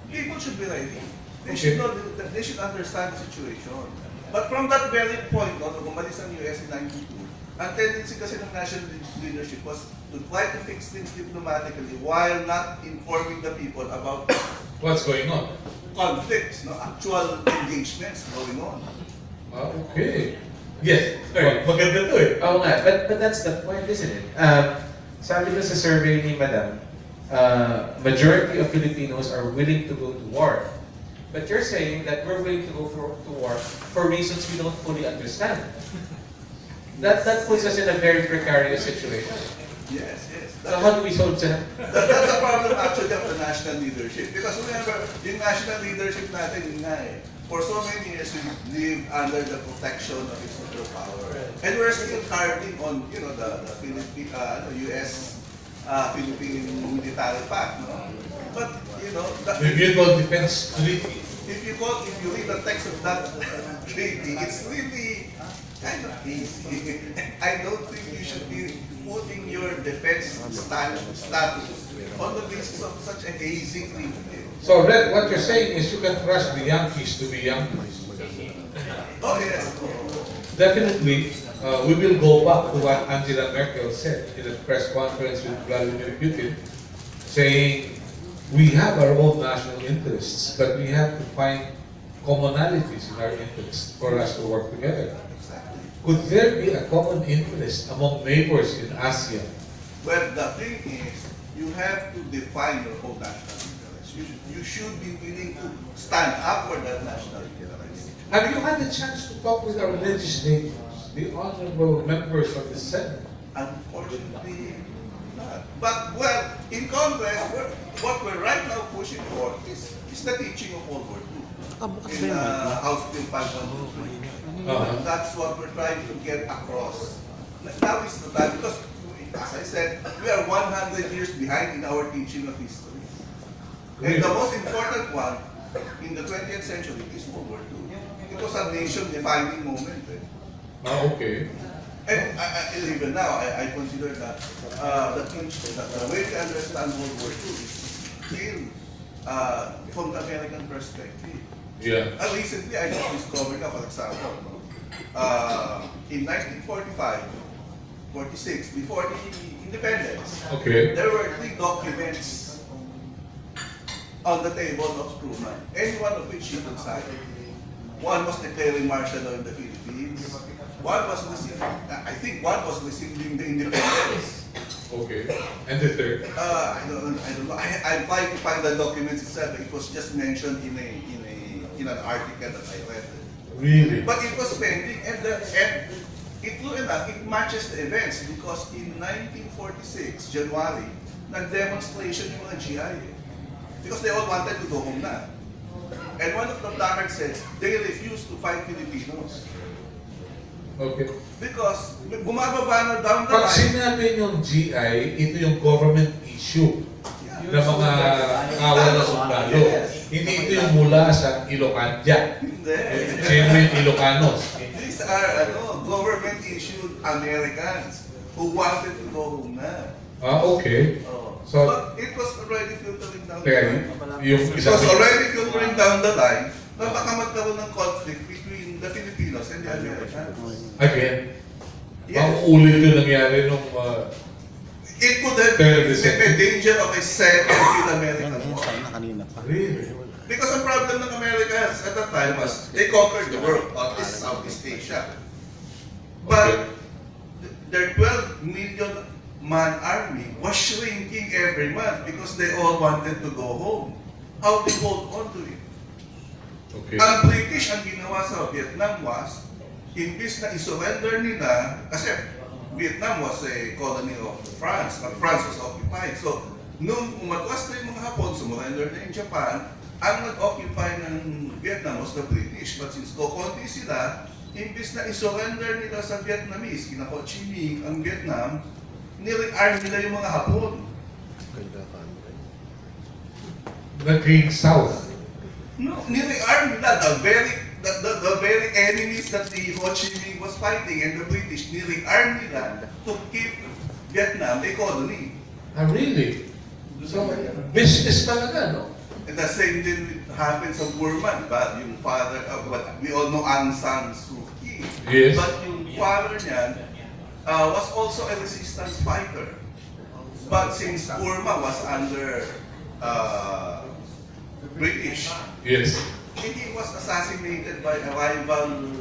people should be ready. They should know, they should understand the situation. But from that very point, nung umalis ang US in 92, ang tendency kasi ng national leadership was to try to fix things diplomatically while not informing the people about What's going on? conflicts, actual engagements going on. Okay. Yes. Maganda to eh. Oo nga, but that's the point, isn't it? Sabi ko sa survey ni Madam, majority of Filipinos are willing to go to war. But you're saying that we're willing to go to war for reasons we don't fully understand. That puts us in a very precarious situation. Yes. So how do we solve that? That's a problem actually of the national leadership. Because remember, yung national leadership natin, yun nga for so many years we lived under the protection of its superpower. And we're still carving on, the Philippine, US Philippine military pact, no? But, The Mutual Defense Treaty. if you read the text of that treaty, it's really kind of easy. I don't think you should be putting your defense status on the basis of such a hazy treaty. So Red, what you're saying is you can trust the Yankees to be Yankees. Oh yes. Definitely, we will go back to what Angela Merkel said in a press conference with Vladimir Putin, saying we have our own national interests, but we have to find commonalities in our interests for us to work together. Could there be a common interest among neighbors in ASEAN? Well, the thing is, you have to define your own national interest. You should be willing to stand up for that national interest. Have you had the chance to talk with our legislators, the honorable members of the Senate? Unfortunately, not. But, well, in Congress, what we're right now pushing for is the teaching of World War II in House Bill 513. That's what we're trying to get across. Now is the time, because, as I said, we are 100 years behind in our teaching of history. And the most important one in the 20th century is World War II. It was a nation-defining moment. Okay. And even now, I consider that the way we understand World War II is still from the American perspective. Yeah. Recently, I just discovered, for example, in 1945, 46, before the independence, Okay. there were 3 documents on the table of Truman, any one of which he could sign. One was declaring martial law in the Philippines. One was I think one was rescinding the independence. Okay. And the third? I don't know. I'm trying to find the documents itself. It was just mentioned in an article that I read. Really? But it was pending, and it true enough, it matches the events because in 1946, January, nag-demonstration yung mga GI. Because they all wanted to go home na. And one of the placards says, they refused to fight Filipinos. Okay. Because bumababa na down the Pag line. sinabi yung GI, ito yung government issue na mga kawan na sundalo. Hindi ito yung mula sa Ilocania. Hindi. Genuine Ilocanos. These are government-issued Americans who wanted to go home na. Okay. So, But it was already filtering down the kaya line. yung It isa was already filtering down the line na baka magkaroon ng conflict between the Filipinos and the Americans. again, Yes. bang ulit yung nangyari nung It could have Pero been the danger of a second Phil-American war. really? Because ang problem ng Americans at that time was they conquered the world, at least Southeast Asia. But their 12 million man army was shrinking every month because they all wanted to go home. How they hold on to it? Okay. Ang British, ang ginawa sa Vietnam was, imbis na isurrender nila, kasi Vietnam was a colony of France, but France was occupied. So, nung umatwas na yung mga Hapon, sumurrender na yung Japan, ang nag-occupy ng Vietnam was the British. But since kokonti sila, imbis na isurrender nila sa Vietnamese, kina Ho Chi Minh, ang Vietnam, nire-arm nila yung mga Hapon. Naging south. No, nire-arm nila the very enemies that the Ho Chi Minh was fighting and the British nire-arm nila to keep Vietnam a colony. Ah, really? So, business talaga, no? And the same thing happened sa Burma, diba? Yung father, we all know Aung San Suu Kyi. Yes. But yung father niya was also a resistance fighter. But since Burma was under British, Yes. he was assassinated by a rival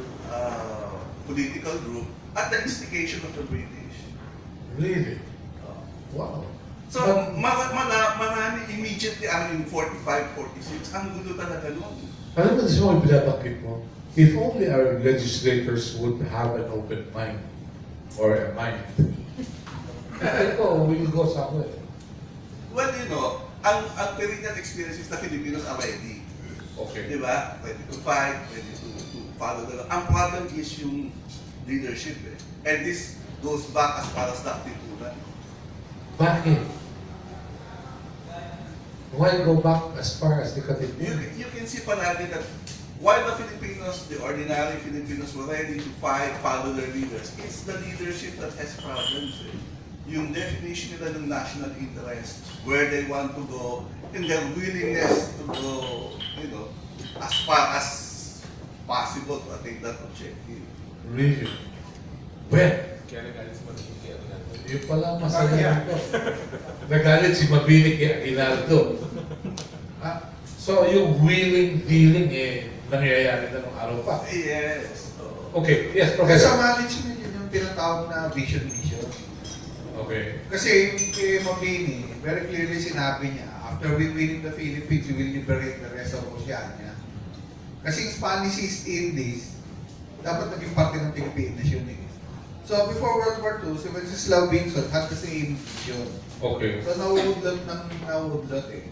political group at the instigation of the British. Really? Wow. So, marami immediately, 45, 46, ang gulo talaga nun. Alam mo, this is what pinapakit mo. If only our legislators would have an open mind or a mind. We'll go somewhere. Well, you know, ang perennial experience is the Filipinos are ready. Okay. Di ba? Ready to fight, ready to follow the law. Ang problem is yung leadership. And this goes back as far as Dr. Tunan. Bakit? Why go back as far as the Katipunan? You can see pa natin that while the Filipinos, the ordinary Filipinos were ready to fight, follow their leaders, it's the leadership that has problems. Yung definition nila ng national interest, where they want to go, and their willingness to go, as far as possible to attain that objective. Really? Well, yung pala masaya ito. Nagalit si Mabini kay Aguinaldo. So yung willing dealing nangyayari na nung araw pa. Yes. Okay, yes, Kasi Professor. sa management yun yung tinatawag na vision. Okay. Kasi yung kay Mabini, very clearly sinabi niya, after we win the Philippines, we will liberate the rest of Oceania. Kasi yung Spanish East Indies, dapat naging parte ng Pilipinas yun eh. So before World War II, si Wenceslao Binson had the same vision. Okay. So nauudlot eh.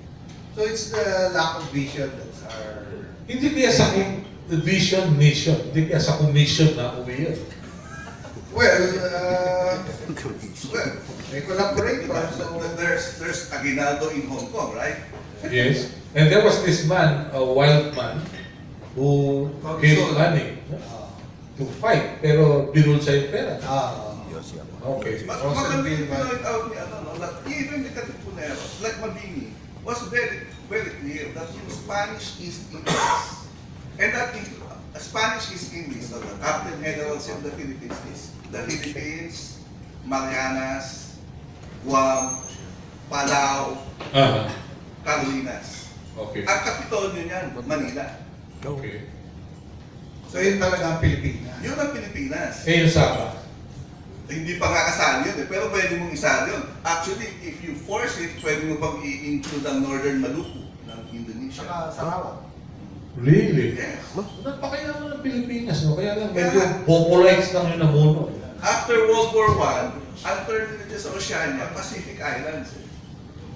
So it's the lack of vision that's our... Hindi kaya sa vision mission, hindi kaya sa commission na uwi yun. Well, may collaborator, so... There's Aguinaldo in Hong Kong, right? Yes. And there was this man, a wild man, who gave money to fight, pero binulsa yung pera. Okay. But maganda yung point out ni that even the Katipuneros, like Mabini, was very, very clear that yung Spanish East Indies, and that Spanish East Indies, the Captain General of the Philippines is the Philippines, Marianas, Guam, Palau, Carolinas. Okay. Ang kapitolyo niyan, Manila. Okay. So yun talaga ang Pilipinas. Yun ang Pilipinas. Yung Sapa. Hindi pa nga kasali yun pero pwede mong isali yun. Actually, if you force it, pwede mo pang i-include ang Northern Maluku ng Indonesia. Sarawak. Really? Yes. Nagpakayaman ng Pilipinas, no? Kaya lang medyo vocalize lang yung namuno. After World War I, ang term nila sa Oceania, Pacific Islands.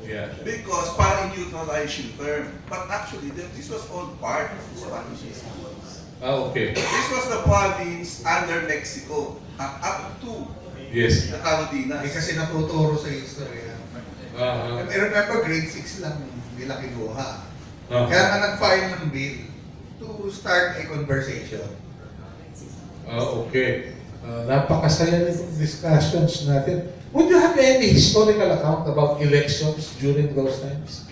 Yeah. Because para neutralize yung term. But actually, this was all part of the Spanish East Indies. Okay. This was the province under Mexico up to Yes. the Carolinas. Kasi natuturo sa history. I remember grade 6 lang nila kinuha. Kaya nga nag-file ng bill to start a conversation. Okay. Napakasaya nitong discussions natin. Would you have any historical account about elections during those times?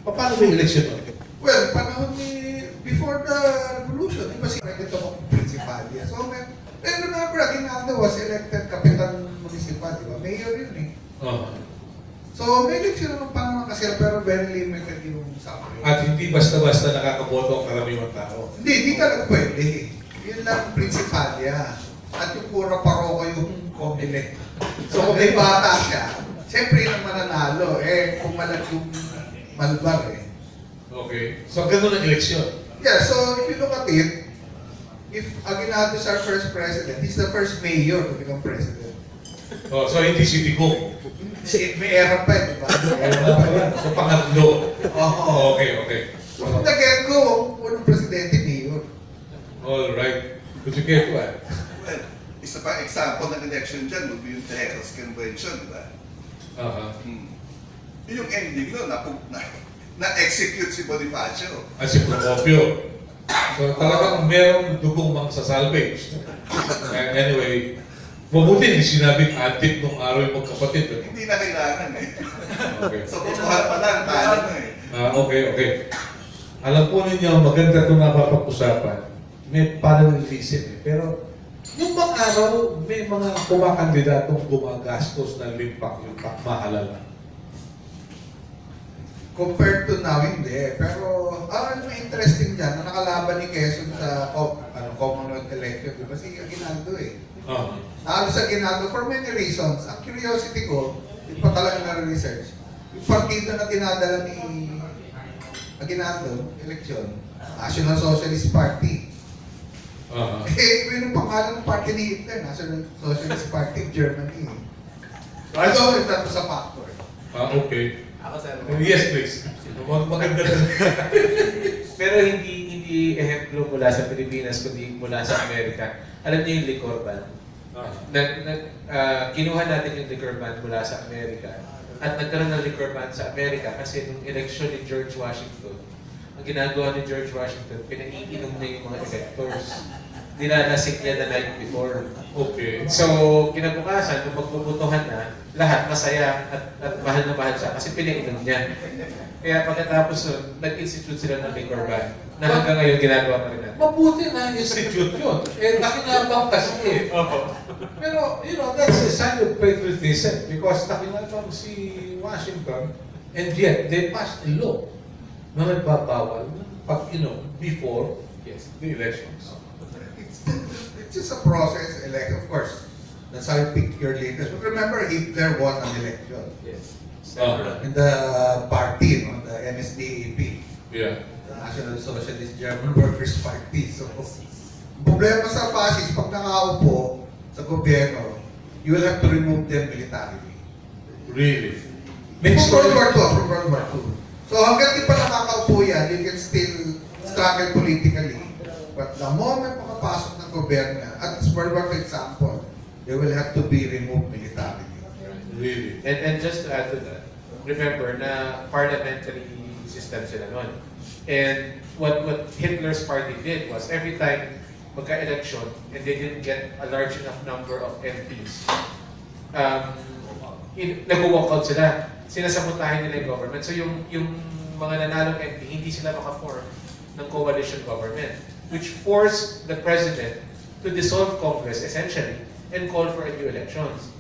Paano may election? Well, panahon before the revolution, di ba si ito ang principalya? So, remember, Aguinaldo was elected kapitan municipal, di ba? Mayor yun eh. So, may election naman panahon kasi pero very limited yung sample. At hindi basta-basta nakakaboto ang karamiwang tao. Hindi talaga pwede. Yun lang ang principalya. At yung pura paroko yung Comelec. So, kung may bata siya, siyempre yung mananalo. Kung malag yung malbar eh. Okay. So, ganun ang eleksyon. Yeah, so if you look at it, if Aguinaldo is our first president, he's the first mayor to become president. So hindi si Tigo. May era pa eh, di ba? So pangatlo. Okay. So from the get-go, unang presidente, mayor. All right. Could you care to add? Well, isa pa example ng election dyan would be yung Tejeros Convention, di ba? Yung ending no, na-execute si Bonifacio. At si Procopio. So talagang merong dugong mang sasalvage. Anyway, mabuti hindi sinabing antik nung araw yung magkapatid. Hindi na kailangan eh. Okay. So butuhan pa lang, talo na eh. Okay. Alam po ninyo, maganda itong napapag-usapan. May parallelism eh. Pero yung bang araw, may mga kumakandidatong gumagastos ng limpak-limpak mahalala. Compared to now, hindi. Pero, ano interesting dyan, na nakalaban ni Quezon sa Commonwealth election, di ba si Aguinaldo eh. Nalo sa Aguinaldo for many reasons. Ang curiosity ko, yun pa talaga na-research, yung partido na dinadala ni Aguinaldo, election, National Socialist Party. Yun ang pangalan ng party ni Hitler, National Socialist Party of Germany. So, I don't know if that was a factor. Okay. Yes, please. Maganda rin. Pero hindi ehemplo mula sa Pilipinas, kundi mula sa Amerika. Alam niyo yung liquor ban? Kinuha natin yung liquor ban mula sa Amerika. at nagkaroon ng liquor ban sa Amerika kasi nung election ni George Washington, ang ginagawa ni George Washington, pinaiinom na yung mga electors. Nilalasing niya the night before. Okay. So, kinabukasan, nung magbubutuhan na, lahat masaya at mahal na mahal siya kasi pinainom niya. Kaya pagkatapos nun, nag-institute sila ng liquor ban na hanggang ngayon ginagawa pa rin natin. Mabuti na institute yun. Eh, nakinabang kasi eh. Pero, you know, that's a sign of patriotism because nakinabang si Washington and yet they passed a law na nagbabawal pag, you know, before the elections. It's just a process, elect, of course. That's how you pick your leaders. But remember, Hitler won an election Yes. in the party, no? The NSDAP, Yeah. the National Socialist German Workers' Party. So, problema sa fascist, pag nakaupo sa gobyerno, you will have to remove them militarily. Really? From World War II, from World War II. So hanggang di pa nakakaupo yan, you can still struggle politically. But the moment makapasok ng gobyerno, at World War II example, they will have to be removed militarily. Really? And just to add to that, remember na parliamentary system sila nun. And what Hitler's party did was every time magka-election and they didn't get a large enough number of MPs, nag-walk out sila. Sinasabotahin nila yung government. So yung mga nanalong MP, hindi sila maka-form ng coalition government, which forced the president to dissolve Congress essentially and call for a new elections.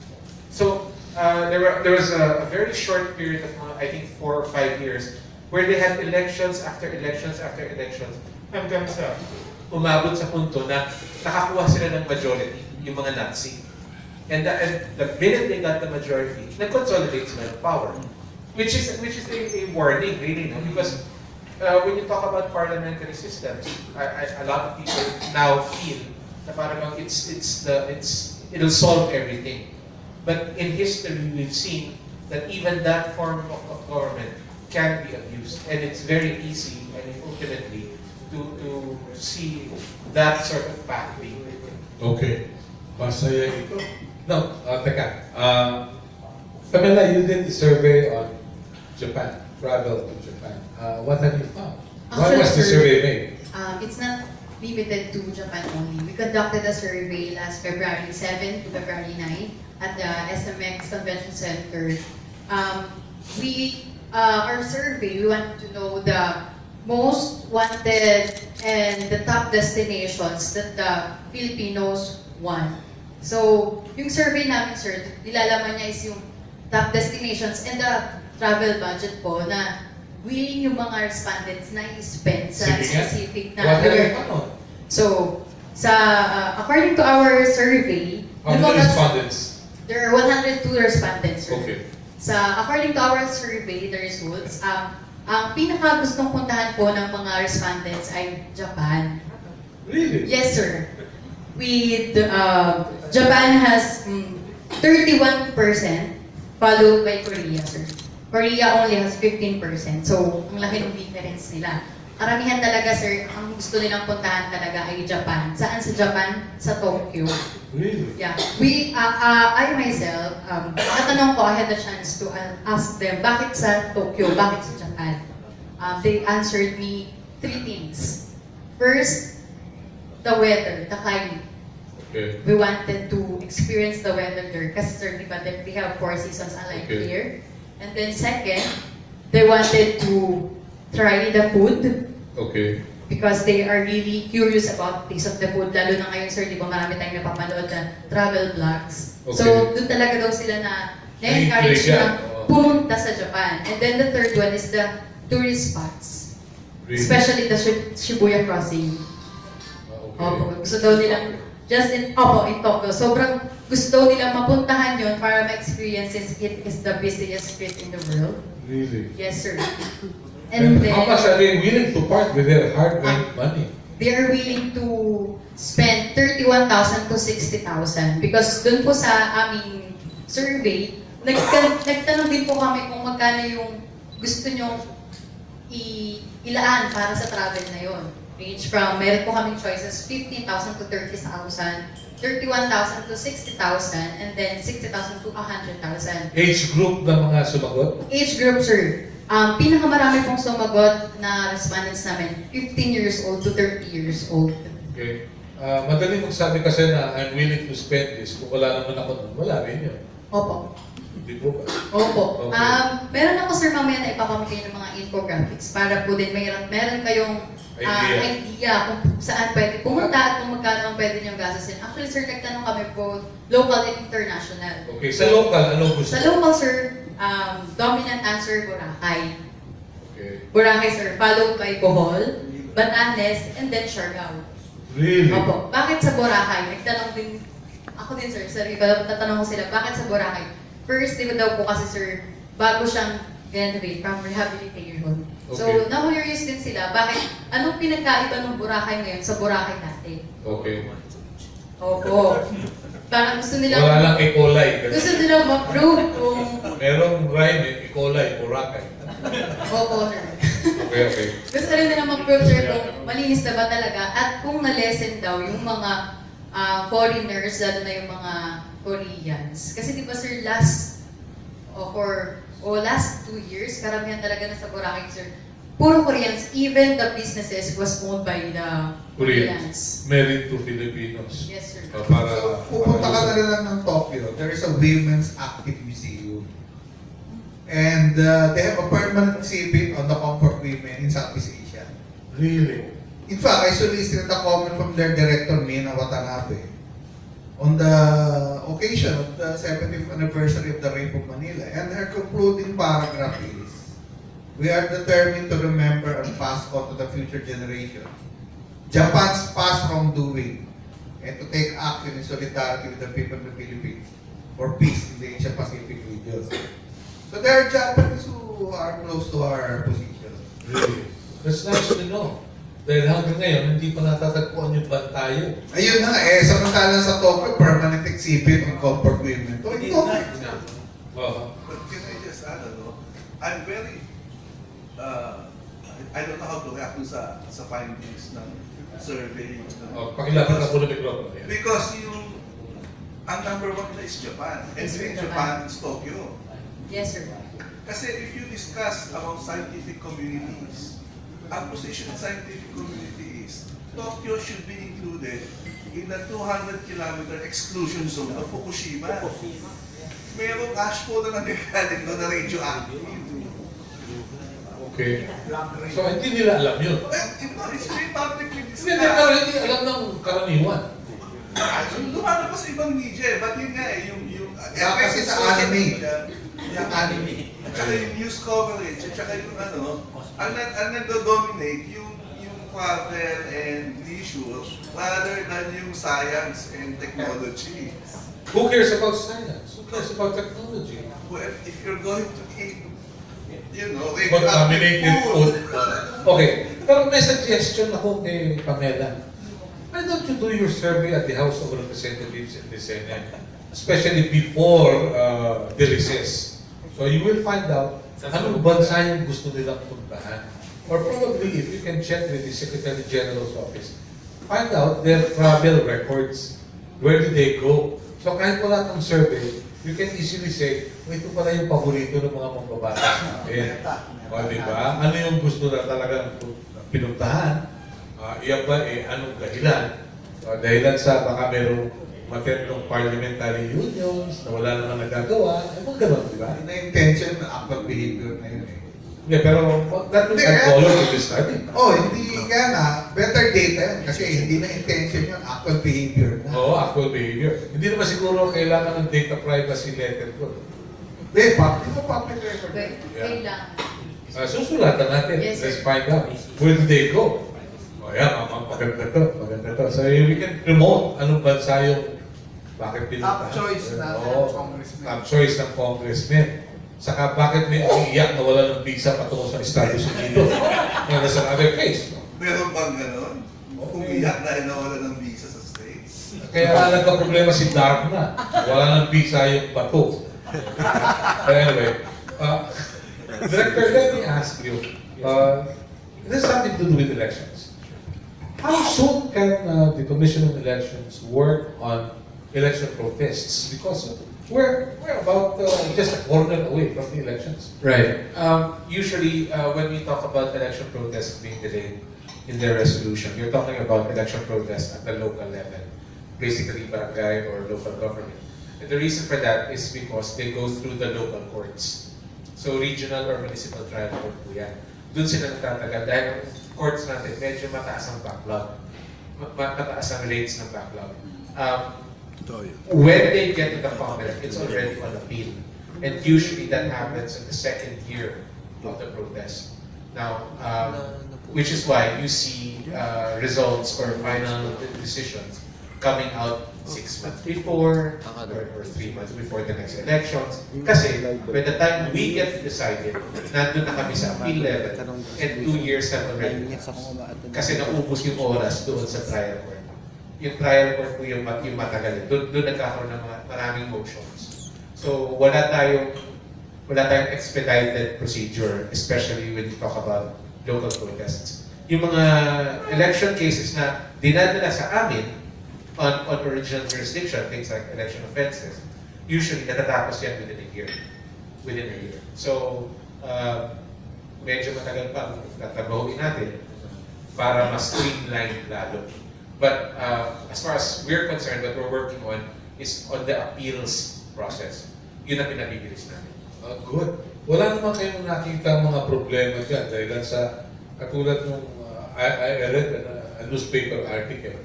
So there was a very short period of I think 4 or 5 years where they had elections after elections after elections hanggang sa umabot sa punto na nakakuha sila ng majority, yung mga Nazi. And the minute they got the majority, nag-consolidate sila ng power. Which is a warning, really, no? Because when you talk about parliamentary systems, a lot of people now feel na parang it'll solve everything. But in history, we've seen that even that form of government can be abused. And it's very easy, I mean, ultimately, to see that sort of path being taken. Okay. Masaya ito. No, teka. Pamela, you did the survey on Japan, travel to Japan. What have you found? Why was the survey made? It's not limited to Japan only. We conducted a survey last February 7 to February 9 at the SMX Convention Center. Our survey, we wanted to know the most wanted and the top destinations that the Filipinos want. So, yung survey namin, sir, nilalaman niya is yung top destinations and the travel budget po na willing yung mga respondents na i-spend sa specific na So, according to our survey, How many respondents? There are 102 respondents, sir. Okay. According to our survey, the results, ang pinaka-gustong puntahan po ng mga respondents ay Japan. Really? Yes, sir. With Japan has 31%, followed by Korea, sir. Korea only has 15%. So, ang laki ng difference nila. Karamihan talaga, sir, ang gusto nilang puntahan talaga ay Japan. Saan sa Japan? Sa Tokyo. Really? Yeah. I myself, natanong ko, I had the chance to ask them, bakit sa Tokyo? Bakit sa Japan? They answered me 3 things. First, the weather, the climate. Okay. We wanted to experience the weather there kasi sir, di ba, they have 4 seasons unlike here. And then second, they wanted to try the food. Okay. Because they are really curious about taste of the food. Lalo na ngayon sir, di ba marami tayong napapanood na travel vlogs. Okay. So, doon talaga daw sila na-encourage na pumunta sa Japan. And then the third one is the tourist spots. Really? Especially the Shibuya crossing. Okay. Gusto daw nilang, in Tokyo. Sobrang gusto daw nilang mapuntahan yon para ma-experience since it is the busiest street in the world. Really? Yes, sir. And how much are they willing to part with their hard-earned money? They are willing to spend 31,000 to 60,000 because dun po sa aming survey, nagtanong din po kami kung magkano yung gusto nyong ilaan para sa travel na yon. Range from, meron po kaming choices, 15,000 to 30,000, 31,000 to 60,000, and then 60,000 to 100,000. Age group ng mga sumagot? Age group, sir. Pinakamarami pong sumagot na respondents namin, 15 years old to 30 years old. Okay. Madali magsabi kasi na I'm willing to spend this. Kung wala naman ako nun, wala rin yun. Opo. Hindi po ba? Opo. Okay. Meron ako, sir, mamaya na ipapamigay ng mga infographics para po din meron kayong idea kung saan pwede pumunta at kung magkano ang pwede niyong gastusin. Actually, sir, nagtanong kami po local and international. Okay. Sa local, anong gusto? Sa local, sir, dominant answer, Boracay. Okay. Boracay, sir, followed by Bohol, Batanes, and then Siargao. Really? Opo. Bakit sa Boracay? Nagtanong din, ako din, sir, tatanong ko sila, bakit sa Boracay? First, di ba daw po kasi, sir, bago siyang renovate from rehabilitation. Okay. So, na-curious din sila, bakit, anong pinagkaiba ng Boracay ngayon sa Boracay dati? Okay. Opo. Parang gusto nila, Wala lang E. coli. gusto nila ma-prove kung, Merong rhyme eh, E. coli, Boracay. opo, sir. Okay. Gusto rin nila mag-prove, sir, kung malinis na ba talaga at kung na-lessen daw yung mga foreigners, lalo na yung mga Koreans. Kasi di ba, sir, last 2 years, karamihan talaga na sa Boracay, sir, puro Koreans. Even the businesses was owned by the Koreans. Married to Filipinos. Yes, sir. Para, So, pupunta ka na lang ng Tokyo, there is a women's active museum. And they have a permanent exhibit on the comfort women in Southeast Asia. Really? In fact, I solicited a comment from their director, Mina Watanabe, on the occasion of the 70th anniversary of the Rape of Manila. And her concluding paragraph is, we are determined to remember and pass on to the future generations Japan's past wrongdoing and to take action in solidarity with the people of the Philippines for peace in the Asia-Pacific region. So there are Japanese who are close to our position. Really? That's nice to know. Dahil hanggang ngayon, hindi pa natatagpuan yung bantayo. Ayun na, samantala sa Tokyo, permanent exhibit ng comfort women. So, ito. But can I just add, I'm very, I don't know how to react sa findings ng survey. Pakilapit ako ng mikropono. Because ang number one is Japan. And Yes, in Japan. Japan is Tokyo. Yes, sir. Kasi if you discuss about scientific communities, ang position ng scientific community is Tokyo should be included in the 200-kilometer exclusion zone of Fukushima. Merong ash flow na nagkakaling doon na radioactive. Okay. So, hindi nila alam yun. Well, it's very publicly Hindi, pero discussed. hindi alam ng karaniwan. Lumano pa sa ibang media, but yun nga yung Kasi sa social anime. media, Yung anime. at saka yung news coverage, at saka yung ang nag-dominate yung travel and leisure rather than yung science and technology. Who cares about science? Who cares about technology? Well, if you're going to eat, Contaminated food. Okay. Pero may suggestion ako kay Pamela. Why don't you do your survey at the House of Representatives in the Senate? Especially before the recess. So you will find out anong bansa yung gusto nilang puntahan. Or probably if you can check with the Secretary General's office, find out their travel records. Where did they go? So kahit wala kang survey, you can easily say, ito pala yung paborito ng mga mambabatas natin. O, di ba? Ano yung gusto na talagang pinuntahan? Iyan ba, anong dahilan? Dahilan sa baka merong matendong parliamentary unions na wala naman nagagawa. Mga ganun, di ba? Na intention na actual behavior na yun eh. Hindi, pero that will not follow to this study. Hindi kaya nga, better data yun kasi hindi na intention yun, actual behavior na. Oo, actual behavior. Hindi naman siguro kailangan ng data privacy letter ko. Hindi, public record. Kailangan. Susulatan natin. Yes, sir. Let's find out. Where did they go? Maganda to. So we can promote anong bansa yung bakit pinuntahan. Top choice na congressman. Top choice ng congressman. Saka bakit may umiiyak na wala ng visa patungo sa Estados Unidos? That's another case. Meron bang gano'n? Umiyak dahil nawala ng visa sa States? Kaya nagka-problema si Darna. Wala ng visa yung bato. But anyway, Director, let me ask you, this has something to do with elections. how soon can the Commission on Elections work on election protests? Because we're about just a corner away from the elections. Right. Usually, when we talk about election protests being delayed in their resolution, you're talking about election protests at the local level, basically barangay or local government. And the reason for that is because they go through the local courts. So regional or municipal trial court po yan. Doon sila nagtatagal dahil ang courts natin medyo mataas ang backlog. Mataas ang rates ng backlog. When they get to the Congress, it's already on appeal. And usually that happens in the second year of the protest. Now, which is why you see results or final decisions coming out 6 months before or 3 months before the next elections. Kasi by the time we get decided, nandun na kami sa appeal level and 2 years have already passed. Kasi naubos yung oras doon sa trial court. Yung trial court po yung matagal. Doon nagkakaroon ng maraming motions. So wala tayong expedited procedure, especially when you talk about local protests. Yung mga election cases na dinadala sa amin on original jurisdiction, things like election offenses, usually natatapos yan within a year. So, medyo matagal pa ang tatabahuin natin para mas streamline lalo. But as far as we're concerned, what we're working on is on the appeals process. Yun ang pinabibilis namin. Good. Wala naman kayong nakita mga problema dyan dahil sa katulad nung I read a newspaper article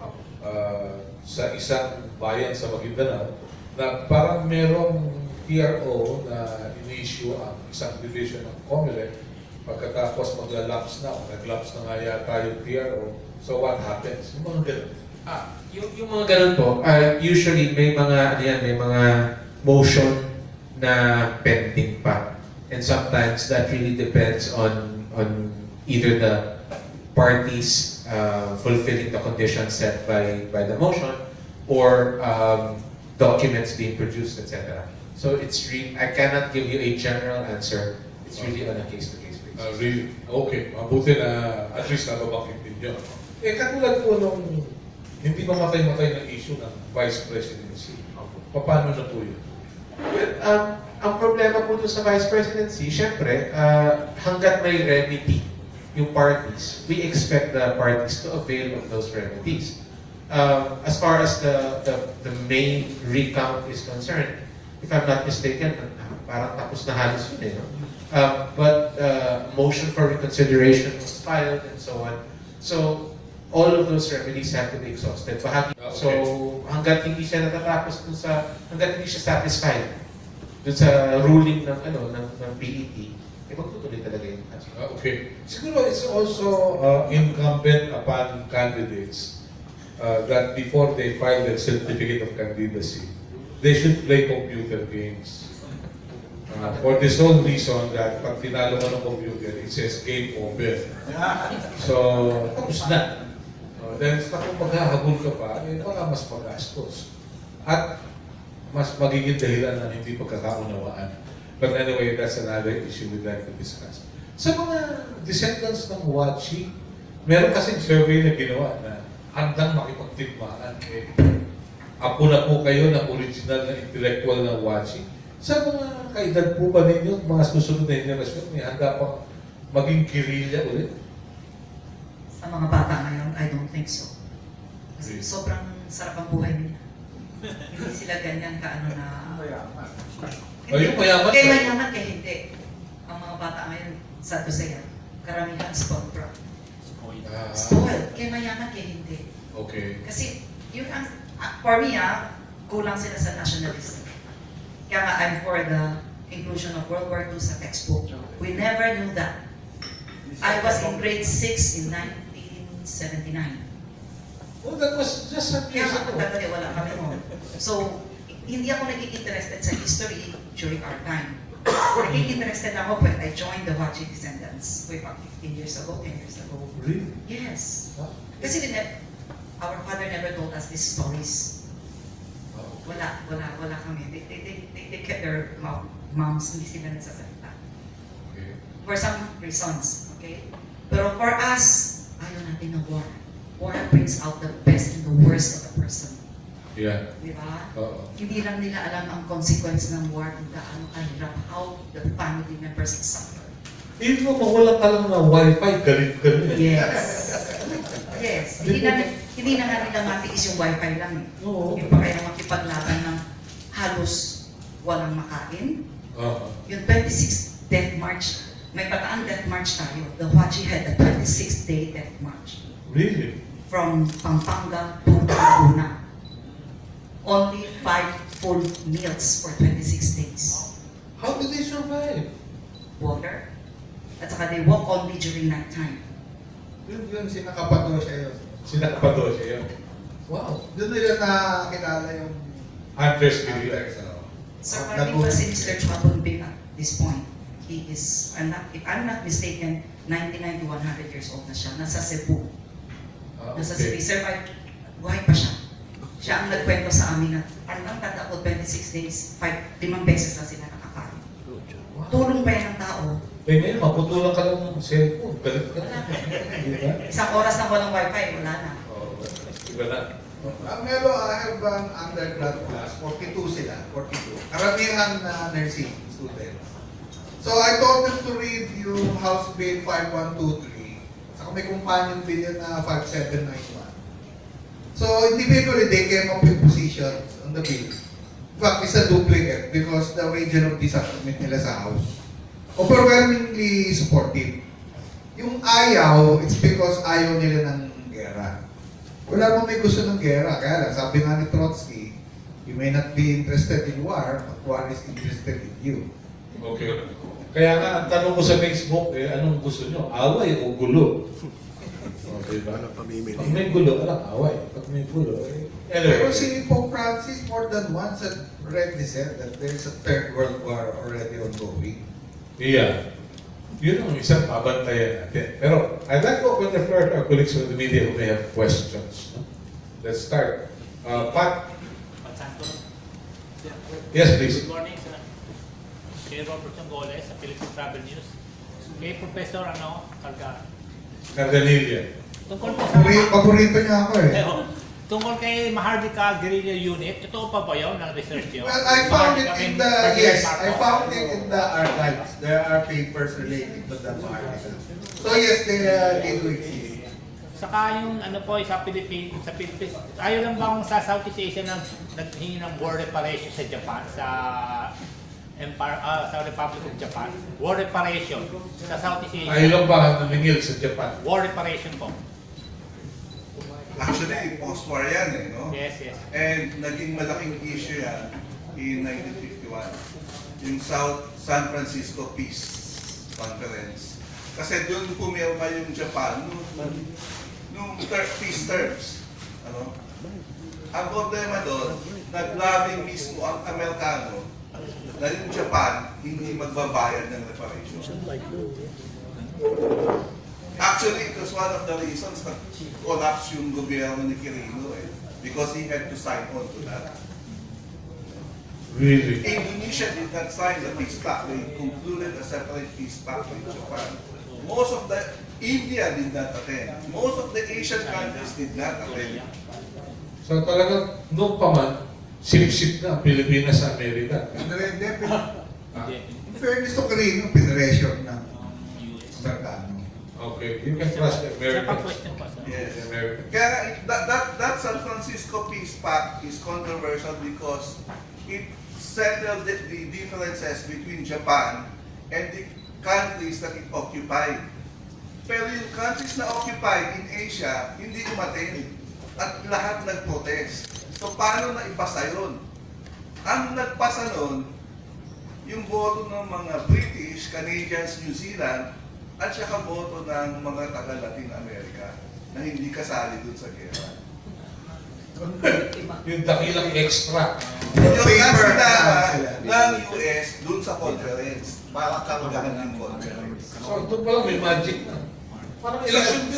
sa isang bayan sa Maguindanao na parang merong PRO na in-issue ang isang division ng COMELEC pagkatapos magla-lapse na o nag-lapse na nga yata yung PRO. So what happens? Yung mga ganun. Yung mga ganun po, usually may mga motion na pending pa. And sometimes that really depends on either the parties fulfilling the conditions set by the motion or documents being produced, etc. So it's really, I cannot give you a general answer. It's really on a case-to-case basis. Really? Okay. Mabuti na at least nababanggit ninyo. Katulad po nung hindi mamatay-matay ng issue ng Vice Presidency. Paano na po yun? Well, ang problema po doon sa Vice Presidency, syempre, hanggat may remedy yung parties, we expect the parties to avail of those remedies. As far as the main recount is concerned, if I'm not mistaken, parang tapos na halos yun eh. No? But motion for reconsideration was filed and so on. So, all of those remedies have to be exhausted. So, hanggat hindi siya natatapos hanggat hindi siya satisfied dun sa ruling ng PET, magtutuloy talaga yung kaso. Okay. Siguro it's also incumbent upon candidates that before they file their certificate of candidacy, they should play computer games. For the sole reason that pag tinalo mo ng computer, it says game over. So, tapos na. Then, kung maghahabol ka pa, baka mas magastos. At mas magiging dahilan ng hindi pagkakaunawaan. But anyway, that's another issue we'd like to discuss. Sa mga descendants ng Wachi, meron kasing survey na ginawa na handang makipagtigmaan. Apo na po kayo ng original na intellectual ng Wachi. Sa mga kaedad po ba ninyo, mga susunod na henerasyon, may handa pang maging guerrilla ulit? Sa mga bata ngayon, I don't think so. Kasi sobrang sarap ang buhay nila. Hindi sila ganyan kaano na... Yung mayaman Kaya mayaman, kaya hindi. Ang mga bata ngayon, sa Dusaya, karamihan spoiled bro. Spoiled. Kaya mayaman, kaya hindi. Okay. Kasi, yun ang, for me kulang sila sa nationalism. Kaya nga, I'm for the inclusion of World War II sa textbook. We never knew that. I was in grade 6 in 1979. Oh, that was just some years Kaya ago. nga, wala kami noon. So, hindi ako naging interested sa history during our time. Naging interested ako when I joined the Wachi descendants way back 15 years ago, 10 years ago. Really? Yes. Kasi our father never told us these stories. Wala kami. They kept their moms, hindi sila nagsasalita. Okay. For some reasons, okay? Pero for us, ayaw natin ng war. War brings out the best and the worst of the person. Yeah. Di ba? Oo. Hindi lang nila alam ang consequence ng war kung gaano kahirap, how the family members suffer. Even mo mawala ka lang ng wifi, galit ka rin. Yes. Yes. Hindi na nga nila matiis yung wifi lang eh. Oo. Yung pa kaya makipaglaban ng halos walang makain. Oo. Yung 26th Death March, may pataan Death March tayo. The Huachi had the 26th day Death March. Really? From Pampanga to Laguna. Only 5 full meals for 26 days. How did they survive? Water. At saka they walk only during night time. Yun sinakapato siya yun. Sinakapado siya yun. Wow. Doon nila nakakilala yung Hunters video. Surviving pa si Mr. Chwabon Bing at this point. He is, if I'm not mistaken, 99 to 100 years old na siya. Nasa Cebu. Nasa Cebu. Survive. Buhay pa siya. Siya ang nagkwento sa amin na ang tanda ko 26 days, 5 beses na sila nakakain. Tulong pa yan ng tao. Eh ngayon, maputulan ka lang ng cellphone. Galit ka na. Diba? Isang oras na walang wifi, wala na. Oo. Iba na. Melo, I have an undergrad class, 42 sila, 42. Karamihan na nursing students. So I told them to read yung House Bill 5123. Saka may companion bill yun na 5791. So individually, they came up with positions on the bill. In fact, it's a duplicate because the original submit nila sa House. Overwhelmingly supportive. Yung ayaw, it's because ayaw nila ng gera. Wala mo may gusto ng gera. Kaya lang, sabi nga ni Trotsky, you may not be interested in war, but war is interested in you. Okay. Kaya nga, ang tanong ko sa Facebook, anong gusto nyo? Away o gulo? Okay ba? Pag may gulo, away. Pag may gulo, Pero anyway. si Pope Francis more than once had already said that there is a third world war already ongoing. Yeah. Yun ang isang pabantayan natin. Pero I'd like to open the floor to our colleagues from the media who may have questions. Let's start. Pat? Yes, please. Good morning, sir. Kay Robert Sangoles sa Philippine Travel News. Kay Professor Cardanilla. Tungkol po sa Paborito niya ako eh. tungkol kay Mahardika Guerrilla Unit, ito pa ba yun ng research yun? Well, I found it in the, yes, I Marcos? found it in the archives. There are papers related to the Mahardika. So yes, they do exist. Saka yung ano po sa Philippines, ayaw lang bang sa Southeast Asia naghingi ng war reparation sa Japan, sa Empire, sa Republic of Japan? War reparation sa Southeast Asia. Ayaw lang ba namingil sa Japan? War reparation po. Actually, post-war yan eh, no? Yes, yes. And naging malaking issue yan in 1951. Yung San Francisco Peace Conference. Kasi doon pumirma yung Japan nung peace terms. Ano? Ang problema doon, naglabing mismo ang Amerikano na yung Japan hindi magbabayad ng reparation. Actually, it was one of the reasons that collapse yung gobyerno ni Quirino eh. Because he had to sign on to that. Really? Indonesia did not sign the peace pact. They concluded a separate peace pact with Japan. Most of the India did not attend. Most of the Asian countries did not attend. So talagang noong pa man, sip-sip na ang Pilipinas sa Amerika. In fairness to Quirino, pinresyon ng Amerikano. Okay, you can trust the Americans. question pa, sir. Yes. The Americans. Kaya that San Francisco Peace Pact is controversial because it settled the differences between Japan and the countries that it occupied. Pero yung countries na occupied in Asia, hindi umaten. At lahat nag-protest. So paano na ipasa yun? Ang nagpasa nun, yung boto ng mga British, Canadians, New Zealand, at saka boto ng mga taga-Latin America na hindi kasali dun sa gera. Yung dakilang extra. Yung Paper nasinama sila. ng US dun sa conference, para kargahan ng conference. So ito pala may magic na. Parang election din.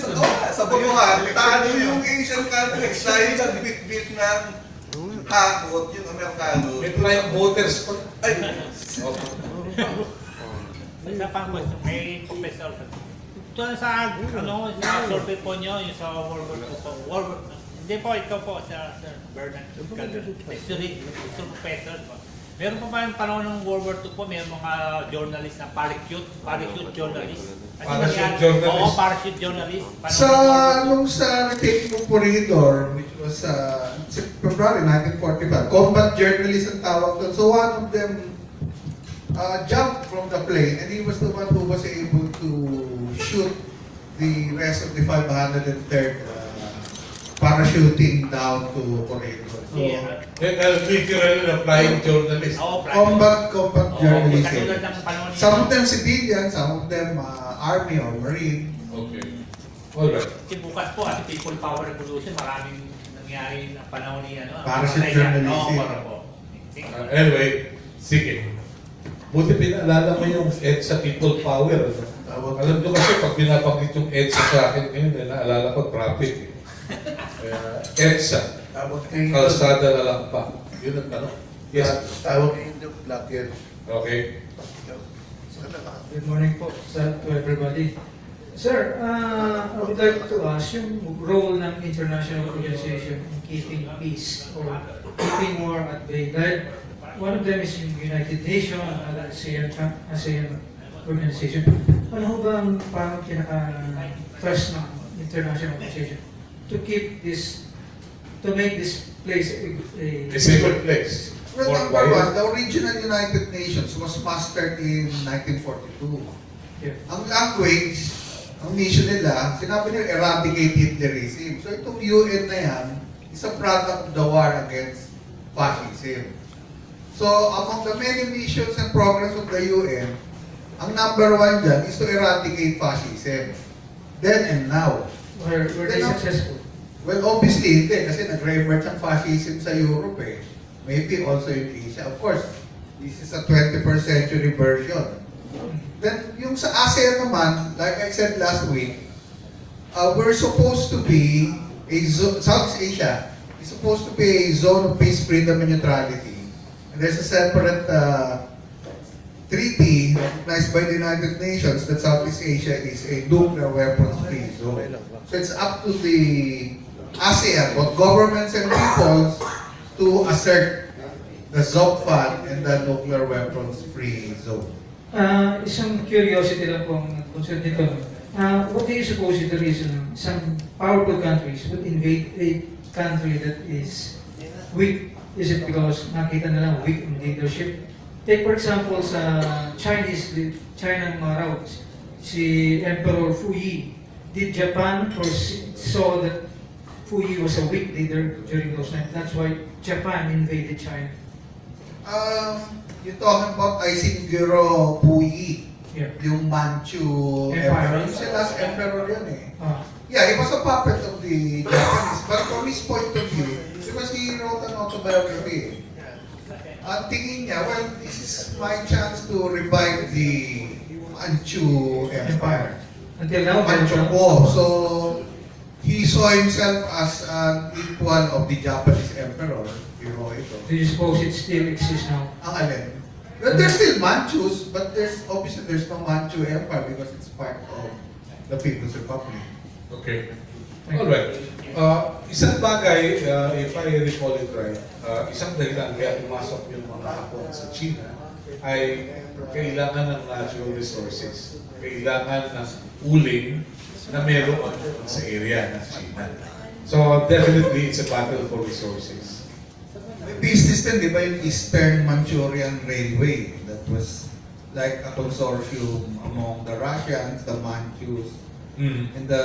Sa bubuhan, talo yung Asian countries dahil nagbitbit ng hakot yung Amerikano. May flying voters pa. Ay, Isa pang question kay Professor. Ito sa sa survey po nyo, yung sa World War II po. Hindi po, ito po, Sir Bernard. History professor po. Meron pa ba yung panahon ng World War II po, may mga journalist na parachute journalist. Parachute journalist? Oo, parachute journalist. Sa retake ng corridor, which was February 1945, combat journalist ang tawag doon. So one of them jumped from the plane and he was the one who was able to shoot the rest of the 503rd parachuting down to corridor. So, Literally a flying journalist. combat journalism. Katulad ng panahon Some of them civilian, some of them army or marine. Okay. Alright. Kasi bukas po, at People Power Revolution, maraming nangyari na panahon ni Parachute journalism. Oo, para po. Anyway, sige. Buti pinaalala mo yung EDSA People Power. Ano? Alam ko kasi pag binabanggit yung EDSA sa akin ngayon, naalala ko traffic. EDSA. Kalsada na lang pa. Yun ang tanong. Yes. Tawag in the black here. Okay. Good morning po, sir, to everybody. Sir, I would like to ask yung role ng international organization in keeping peace or keeping war at bay. Dahil one of them is yung United Nations, another ASEAN organization. Ano ho ba ang parang pinaka-first ng international organization to keep this, to make this place A safer place. Well, number one, the original United Nations was mastered in 1942. Yeah. Ang language, ang mission nila, sinabi nila eradicate Hitlerism. So itong UN na yan, is a product of the war against fascism. So among the many missions and programs of the UN, ang number one dyan is to eradicate fascism. Then and now. were they successful? Well, obviously hindi, kasi nag-reemerge ang fascism sa Europe eh. Maybe also in Asia. Of course, this is a 21st century version. Then, yung sa ASEAN naman, like I said last week, we're supposed to be Southeast Asia is supposed to be a zone of peace, freedom, and neutrality. And there's a separate treaty recognized by the United Nations that Southeast Asia is a nuclear weapons-free zone. So it's up to the ASEAN, both governments and peoples, to assert the ZOPFAN and the nuclear weapons-free zone. Isang curiosity lang po ang concern dito. What do you suppose is the reason some powerful countries would invade a country that is weak? Is it because nakita nila weak in leadership? Take for example sa China raw, si Emperor Fu Yi. Did Japan saw that Fu Yi was a weak leader during those times? That's why Japan invaded China. You're talking about Isingguro Puyi, Yeah. yung Manchu Empire. Yung siya last emperor yun eh. Ah. Yeah, he was a puppet of the Japanese. But from his point of view, because he wrote an autobiography, ang tingin niya, well, this is my chance to revive the Manchu Empire. Until now, Manchu po. So, he saw himself as an equal of the Japanese emperor. Hirohito. do you suppose it still exists now? Ang alin? Well, there's still Manchus, but there's no Manchu Empire because it's part of the People's Republic. Okay. Alright. Isang bagay, if I recall it right, isang dahilan kaya pumasok yung mga Hapon sa China ay kailangan ng natural resources. Kailangan ng uling na meron sa area ng China. So definitely it's a battle for resources. May business din, di ba, yung Eastern Manchurian Railway that was like a consortium among the Russians, the Manchus, and the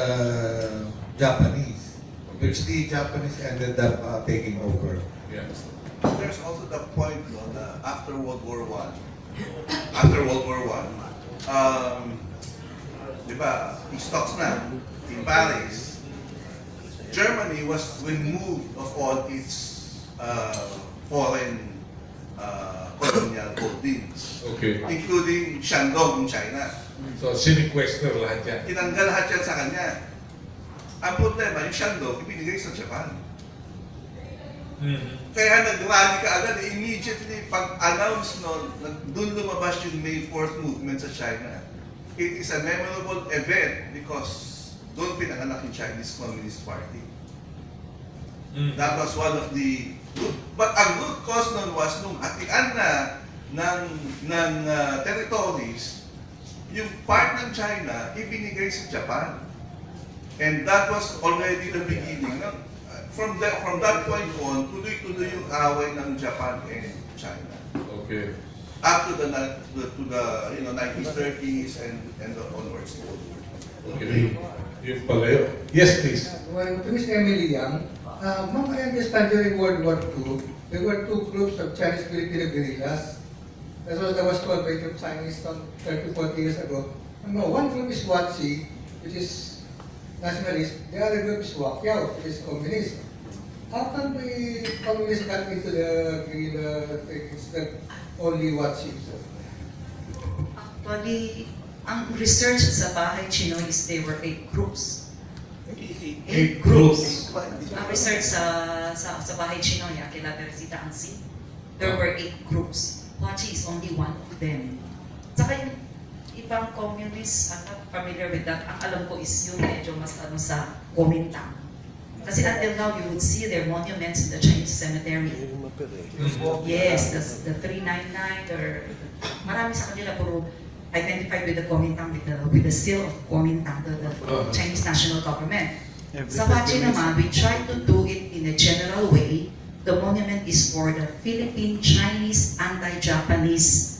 Japanese, which the Japanese ended up taking over. Yeah. There's also the point na after World War I, di ba, peace talks na in Paris, Germany was removed of all its foreign colonial holdings, Okay. including Shandong in China. So sinequester lahat yan. Tinanggal lahat yan sa kanya. Ang problema, yung Shandong, ibinigay sa Japan. Kaya nag-rally ka agad, immediately pag-announce nun, doon lumabas yung May 4th movement sa China. it is a memorable event because doon pinanganak yung Chinese Communist Party. That was one of the good, but ang good cause nun was nung hatian na ng territories, yung part ng China ibinigay sa Japan. And that was already the beginning. From that point on, tuloy-tuloy yung away ng Japan and China. Okay. Up to the 1930s and onwards. Okay. Yung pala yun. Yes, please. Well, to Miss Emily Yang, ma'am, I understand during World War II, there were two groups of Chinese Filipino guerrillas. That was called by the Chinese some 30, 40 years ago. One group is Watsi, which is nationalist. The other group is Wakyao, which is communist. How come the communists got into the guerrilla thing? It's the only Watsi. Actually, ang research sa Bahay Chinoy is there were 8 groups. 8 groups. Ang research sa Bahay Chinoy, kila Teresita Ansi, there were 8 groups. Huachi is only one of them. Saka yung ibang communists, I'm not familiar with that. Ang alam ko is yung medyo mas sa Kuomintang. Kasi until now, you would see their monuments in the Chinese cemetery. Yes, the 399, or marami sa kanila puro identified with the Kuomintang, with the seal of Kuomintang, the Chinese national government. Sa Huachi naman, we try to do it in a general way. The monument is for the Philippine Chinese anti-Japanese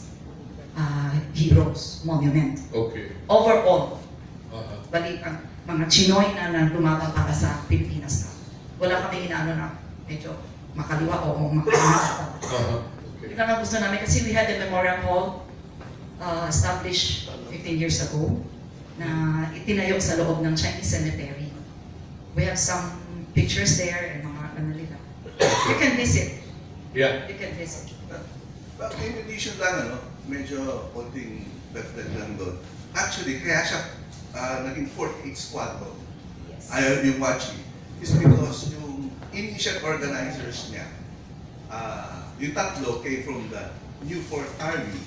heroes monument. Okay. Overall, bali ang mga Chinoy na lumaban para sa Pilipinas na. Wala kami inaano na medyo makaliwa o makaliwa. Okay. Yun ang gusto namin kasi we had a memorial hall established 15 years ago na itinayo sa loob ng Chinese cemetery. We have some pictures there and mga ano nila. You can visit. Yeah. You can visit. But in addition lang, medyo konting dagdag lang doon. Actually, kaya siya naging 48 Squadron. Yes. Ayaw yung Wachi. Is because yung initial organizers niya, yung tatlo came from the New 4th Army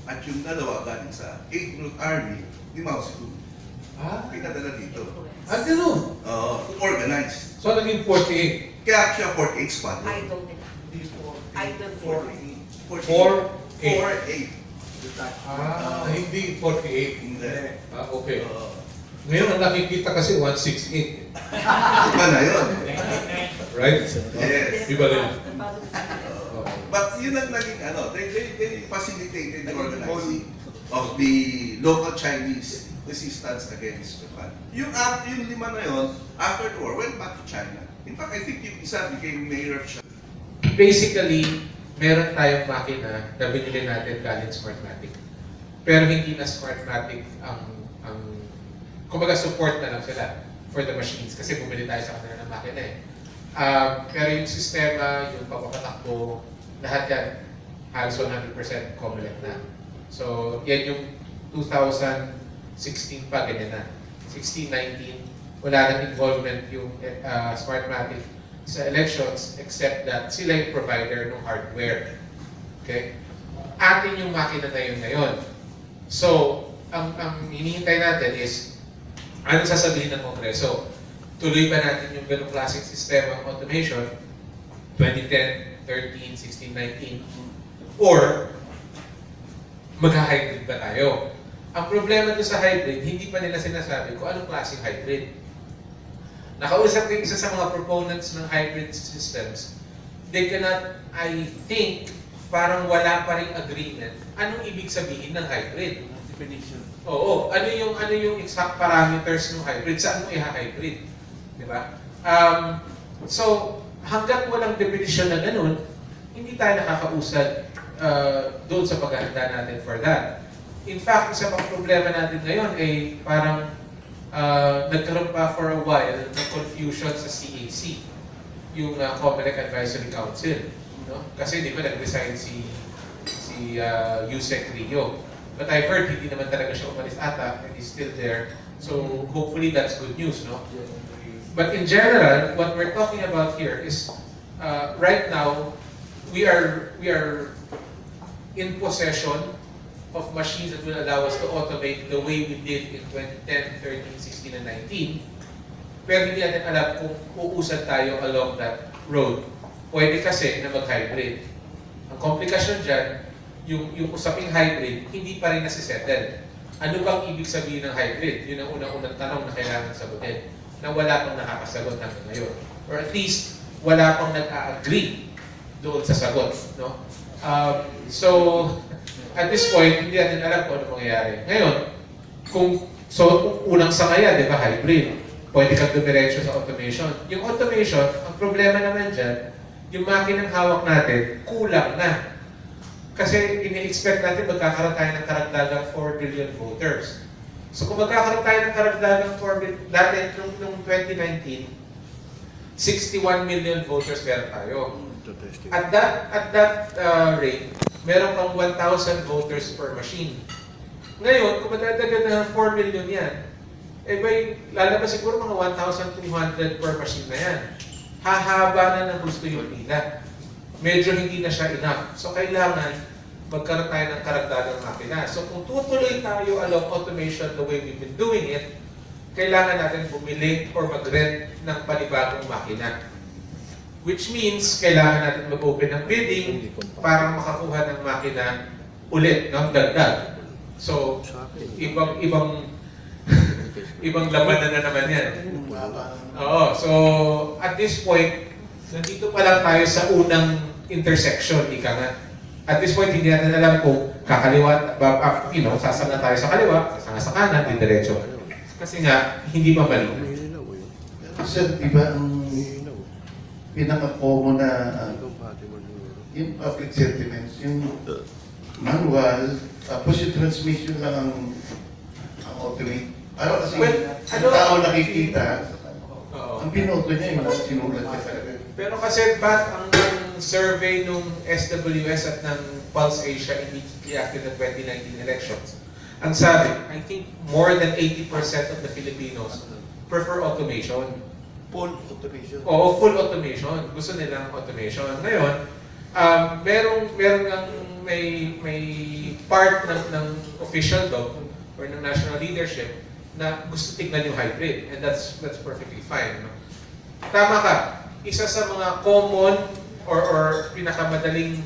at yung dalawa galing sa 8th Route Army ni Mao Zedong. Pinadala dito. Ganun? To organize. So, naging 48. Kaya siya 48 Squadron. Idol nila. Idol 48. 48. Hindi 48. Hindi. Okay. Ngayon, ang nakikita kasi 168. Iba na yun. Right? Yes. Iba rin. But yun ang naging they facilitated the organizing of the local Chinese resistance against Japan. Yung lima na yun, after the war, went back to China. In fact, I think yung isa became mayor of China. Basically, meron tayong makina na binili natin galing Smartmatic. Pero hindi na Smartmatic ang kumbaga support na lang sila for the machines kasi bumili tayo sa kanila ng makina eh. Pero yung sistema, yung pagpapatakbo, lahat yan halos 100% Comelec na. So, yan yung 2016 pa, ganyan na. 16, 19, wala nang involvement yung Smartmatic sa elections except that sila yung provider ng hardware. Okay? Atin yung makina na yun ngayon. So, ang hinihintay natin is anong sasabihin ng Kongreso? Tuloy ba natin yung ganong klaseng sistema ng automation 2010, 13, 16, 19? Or mag-hybrid ba tayo? Ang problema doon sa hybrid, hindi pa nila sinasabi kung anong klaseng hybrid. Nakausap ko isa sa mga proponents ng hybrid systems. They cannot, I think, parang wala pa rin agreement. Anong ibig sabihin ng hybrid? Definition. Oo. Ano yung exact parameters ng hybrid? Saan mo i-hybrid? Di ba? So, hanggat walang definition na ganun, hindi tayo nakakausad doon sa paghahanda natin for that. In fact, isa pang problema natin ngayon ay parang nagkaroon pa for a while ng confusion sa CAC, yung Comelec Advisory Council. No? Kasi di ba nag-resign si Yusek Rio. But I've heard hindi naman talaga siya umalis ata and he's still there. So hopefully that's good news, no? But in general, what we're talking about here is right now we are in possession of machines that will allow us to automate the way we did in 2010, 13, 16, and 19. Pero hindi natin alam kung uusad tayo along that road. Pwede kasi na mag-hybrid. Ang komplikasyon dyan, yung usaping hybrid, hindi pa rin nasisettle. Ano bang ibig sabihin ng hybrid? Yun ang unang-unang tanong na kailangan sagutin, na wala pang nakakasagot hanggang ngayon. Or at least, wala pang nag-a-agree doon sa sagot. No? So, at this point, hindi natin alam kung ano mangyayari. Ngayon, unang sangaya, di ba, hybrid. Pwede kang dumiretso sa automation. Yung automation, ang problema naman dyan, yung makinang hawak natin, kulang na. Kasi ini-expect natin magkakaroon tayo ng karagdagang 4 billion voters. So kung magkakaroon tayo ng karagdagang 4 billion, dati nung 2019, 61 million voters meron tayo. At that rate, meron pang 1,000 voters per machine. Ngayon, kung madadagdag na ng 4 million yan, lalabas siguro mga 1,200 per machine na yan. Hahaba na ng gusto yung pila. Medyo hindi na siya enough. So kailangan magkaroon tayo ng karagdagang makina. So kung tutuloy tayo along automation the way we've been doing it, kailangan natin bumili or mag-rent ng panibagong makina. Which means, kailangan natin mag-open ng bidding para makakuha ng makina ulit, ng dagdag. So, ibang laban na naman yan. Oo, so at this point, nandito pa lang tayo sa unang intersection, ika nga. At this point, hindi natin alam kung kakaliwa, sasanga tayo sa kaliwa, sasanga sa kanan, di diretso. Kasi nga, hindi mabalik. Sir, di ba ang pinaka-common na yung public sentiments, yung manual, tapos yung transmission lang ang automate. Para kasi yung tao nakikita, ang binoto niya yung sinulat niya talaga. Pero kasi ba't ang survey nung SWS at ng Pulse Asia immediately after the 2019 elections, ang sabi, I think more than 80% of the Filipinos prefer automation. Full automation. Oo, full automation. Gusto nilang automation. Ngayon, merong may part ng official dog or ng national leadership na gusto tignan yung hybrid, and that's perfectly fine. No? Tama ka. Isa sa mga common or pinakamadaling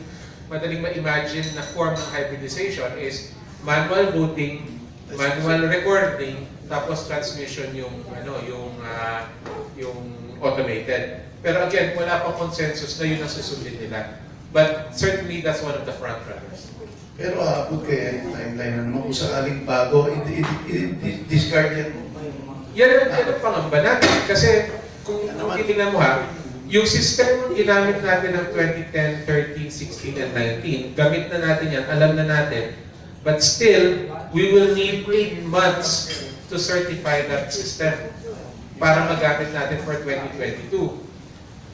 ma-imagine na form ng hybridization is manual voting, manual recording, tapos transmission yung automated. Pero again, wala pang consensus na yun ang susundin nila. But certainly that's one of the front runners. Pero aabot kaya yung timeline naman kung sakaling bago, discard yan. Yan ang pangamba natin. Kasi kung titingnan mo yung system ginamit natin ng 2010, 13, 16, and 19, gamit na natin yan, alam na natin. But still, we will need 8 months to certify that system para magamit natin for 2022.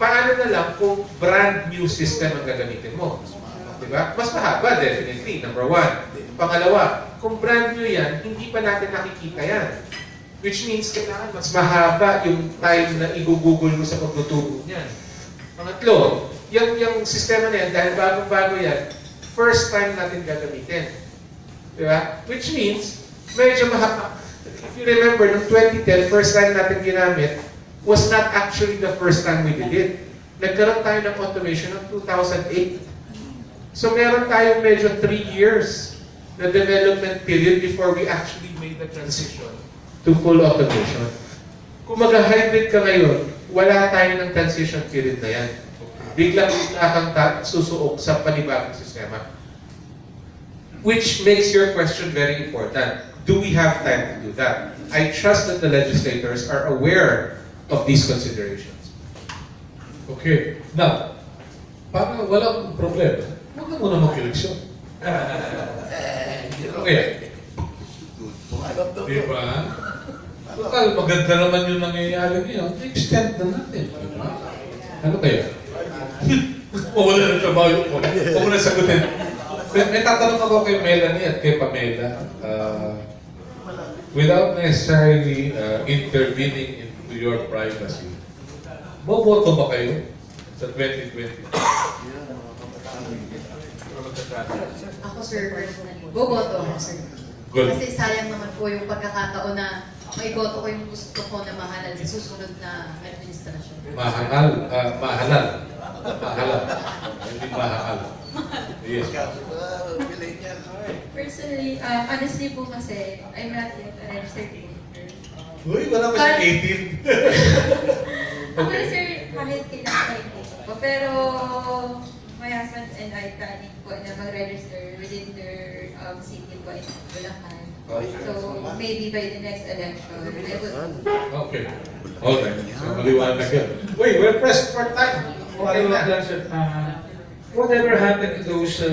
Paano na lang kung brand new system ang gagamitin mo? Diba? Mas mahaba, definitely, number 1. Pangalawa, kung brand new yan, hindi pa natin nakikita yan. Which means, kailangan mas mahaba yung time na i-google mo sa pagtutubo niyan. Pangatlo, yung sistema na yan, dahil bagong-bago yan, first time natin gagamitin. Diba? Which means, medyo mahaba. If you remember, noong 2010, first time natin ginamit, was not actually the first time we did it. Nagkaroon tayo ng automation noong 2008. So meron tayong medyo 3 years na development period before we actually made the transition to full automation. Kung mag-hybrid ka ngayon, wala tayo ng transition period na yan. Biglang-bigla kang susuok sa panibagong sistema. Which makes your question very important. Do we have time to do that? I trust that the legislators are aware of these considerations. Okay. Now, para walang problema, huwag na muna mag-eleksyon. Okay. Diba? Total, maganda naman yung nangyayari ngayon. Extend na natin. Diba? Ano kaya? Wala na trabaho yung ko. Huwag mo na sagutin. May tatanong ako kay Melanie at kay Pamela. Without necessarily intervening into your privacy, boboto ba kayo sa 2020? Ako, sir, personally. Boboto ako, sir. Good. Kasi sayang naman po yung pagkakataon na maiboto ko yung gusto ko na mahalal sa susunod na administrasyon. Mahalal. Mahalal. Hindi mahal. Yes. Personally, honestly po kasi, I'm not yet a registered voter. Uy, wala pa siya 18. Ako sir, kahit kailangan ko. Pero, my husband and I planning po na mag-register within their city po in Bulacan. So, maybe by the next election, I would... Okay. Alright. So, maliwanag yun. Wait, we're pressed for time. Okay lang, sir. Whatever happened to those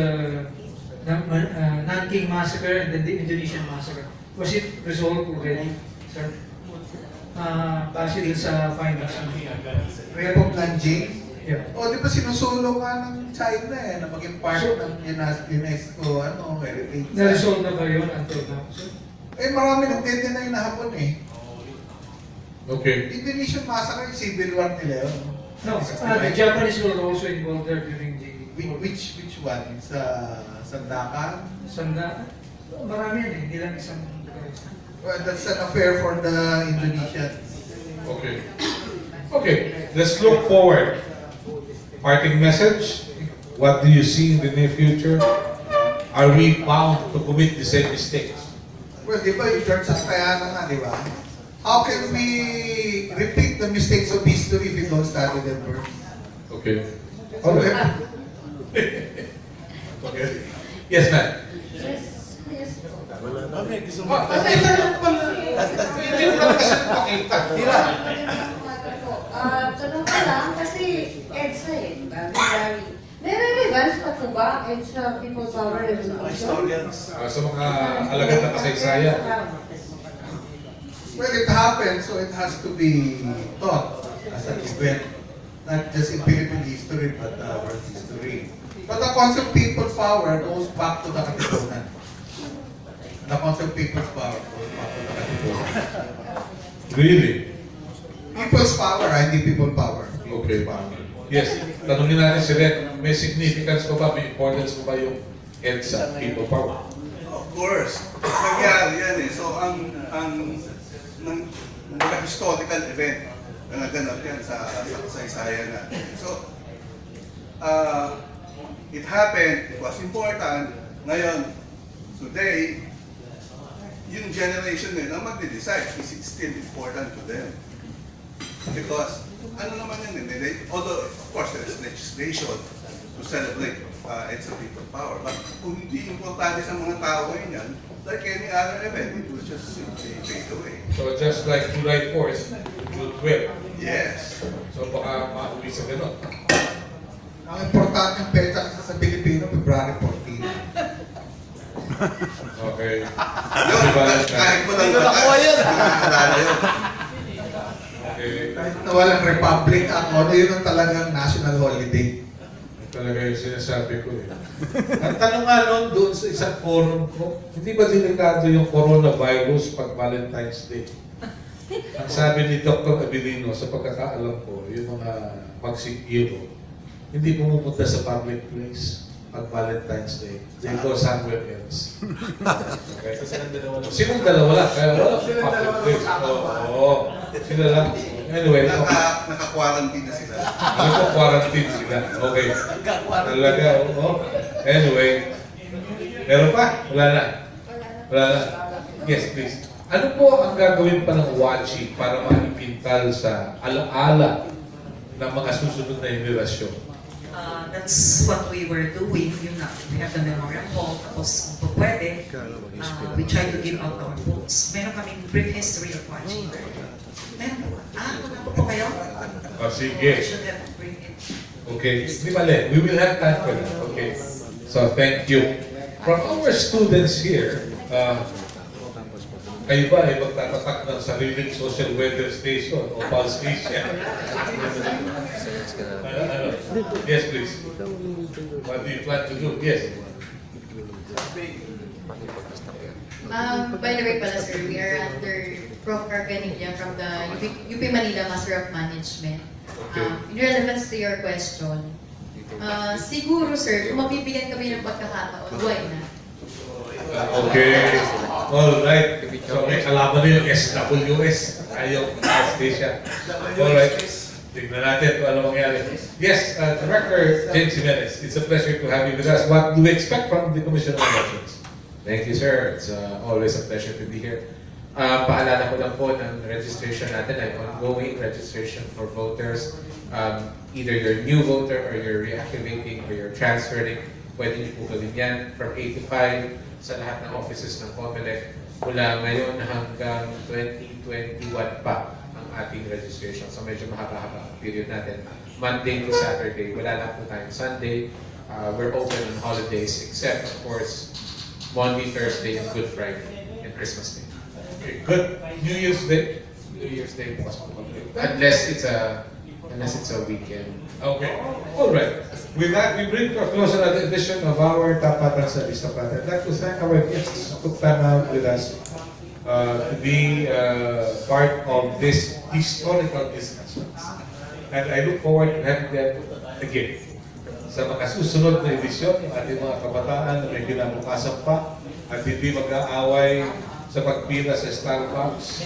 Nanking massacre and then the Indonesian massacre, was it resolved already, sir? Base din sa findings. Rape of Nanjing. Yeah. O, di ba sinusulong nga ng China na maging part ng UNESCO, heritage. Na-resolve na ba yun until now, sir? Marami nag-deny na hapon eh. Okay. Indonesian massacre, civil war nila yun. No, the Japanese were also involved there during the... Which one? Sa Sandakan? Marami yan eh, hindi lang isang... Well, that's an affair for the Indonesians. Okay. Okay. Let's look forward. Parting message. What do you see in the near future? Are we bound to commit the same mistakes? Well, di ba yung George Santayana nga, di ba? How can we repeat the mistakes of history if we don't study them first? Okay. All right. Okay. Yes, ma'am. Yes. Tanong ko lang, kasi EDSA eh, di ba? May relevance pa po ba EDSA People's Power Revolution? Sa mga alagad na kasaysayan. Well, it happened, so it has to be taught as an event, not just in Philippine history, but world history. But the concept of people's power goes back to the Katipunan. The concept of people's power goes back to the Katipunan. Really? People's power, hindi people power. Okay. Yes. Tanungin natin si Ren, may significance ko ba, may importance ko ba yung EDSA, people power? Of course. Nangyari yan eh. So, mga historical event na naganap yan sa kasaysayan natin. So, it happened, it was important. Ngayon, today, yung generation nila magde-decide, is it still important to them? Because, ano naman yan, although, of course, there is legislation to celebrate EDSA people power. But kung hindi importante sa mga tao ngayon yan, like any other event, it will just simply fade away. So just like July 4th, June 12. Yes. So baka mauwi sa ganun. Ang importante ng petsa kasi sa Pilipino, February 14. Okay. Yun, kahit mo lang nakuha yan. Nakakaalala yun. Okay. Kahit na walang republic ako, yun ang talagang national holiday. Talaga yung sinasabi ko eh. Ang tanong nga noon doon sa isang forum ko, hindi ba delikado yung coronavirus pag Valentine's Day? Ang sabi ni Dr. Abilino, sa pagkakaalam ko, yung mga magsikiro, hindi pumupunta sa public place pag Valentine's Day. They go somewhere else. Okay. Silang dalawa lang. Kaya wala public place. Oo. Sila lang. Anyway. Naka-quarantine na sila. Naka-quarantine sila. Okay. Talaga, oo. Anyway. Meron pa? Wala na. Wala na. Yes, please. Ano po ang gagawin pa ng WACHI para maipintal sa alaala ng mga susunod na henerasyon? That's what we were doing. Yun na, we have the memorial hall. Tapos kung pwede, we try to give out our books. Meron kaming brief history of watching. Meron po. Wala po kayo? Sige. Should have bring it. Okay. Di mali. We will have time for that. Okay. So, thank you. From our students here, kayo ba ay magtatatak ng sariling social weather station o pulse station? Yes, please. What do you plan to do? Yes. By the way pala sir, we are under Prof. Carcanilla from the UP Manila Master of Management. Okay. In relevance to your question, Siguro sir, kung mabibigyan kami ng pagkakataon, why not? Okay. Alright. So may kalaban na yung SWS. Ayaw Anastasia. Alright. Tignan natin kung ano mangyari. Yes, Director James Jimenez, it's a pleasure to have you with us. What do we expect from the Commission on Elections? Thank you, sir. It's always a pleasure to be here. Paalala ko lang po ng registration natin ay ongoing registration for voters. Either you're a new voter or you're reactivating or you're transferring, pwede niyo po gawin yan from 85 sa lahat ng offices ng COMELEC. Mula ngayon hanggang 2021 pa ang ating registration. So medyo mahaba-haba ang period natin. Monday to Saturday, wala lang po tayong Sunday. We're open on holidays except of course Monday, Thursday, and Good Friday, and Christmas Day. Okay, good. New Year's Day. New Year's Day bukas po kami. Unless it's a weekend. Okay. All right. With that, we bring to a close another edition of our Tapatan sa Listahan. I'd like to thank our guests who took time out with us to be part of this historical discussions. And I look forward to having them again. Sa mga susunod na edisyon, yung ating mga kabataan na may kinabukasan pa at hindi mag-aaway sa pagpila sa Starbucks.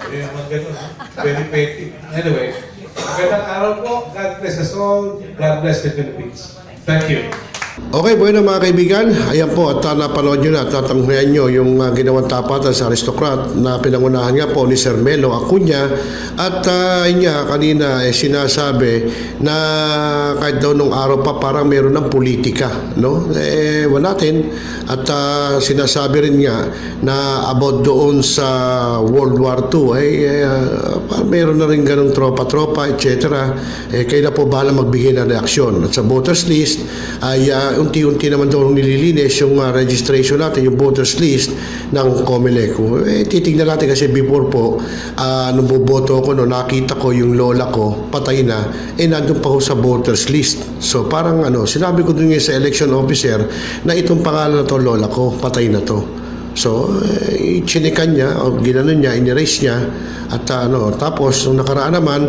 Yung mga ganun. Very petty. Anyway, magandang araw po. God bless us all. God bless the Philippines. Thank you. Okay, bueno mga kaibigan, ayan po at napanood nyo na at tatanghayan nyo yung ginawang tapatan sa aristocrat na pinangunahan nga po ni Sir Melo Acuña at niya kanina sinasabi na kahit daw nung araw pa parang meron ng politika, no? Wala natin at sinasabi rin nga na about doon sa World War II meron na rin ganong tropa-tropa, etc. Kayo na po bahala magbigay ng reaksyon at sa voters list ay unti-unti naman daw nililinis yung registration natin, yung voters list ng COMELEC. Titignan natin kasi before po, nung boboto ko, nakita ko yung lola ko, patay na, nandun pa ko sa voters list. So parang sinabi ko dun sa election officer na itong pangalan na to, lola ko, patay na to. So, chinikan niya, o ginanon niya, in-erase niya, at tapos, nung nakaraan naman,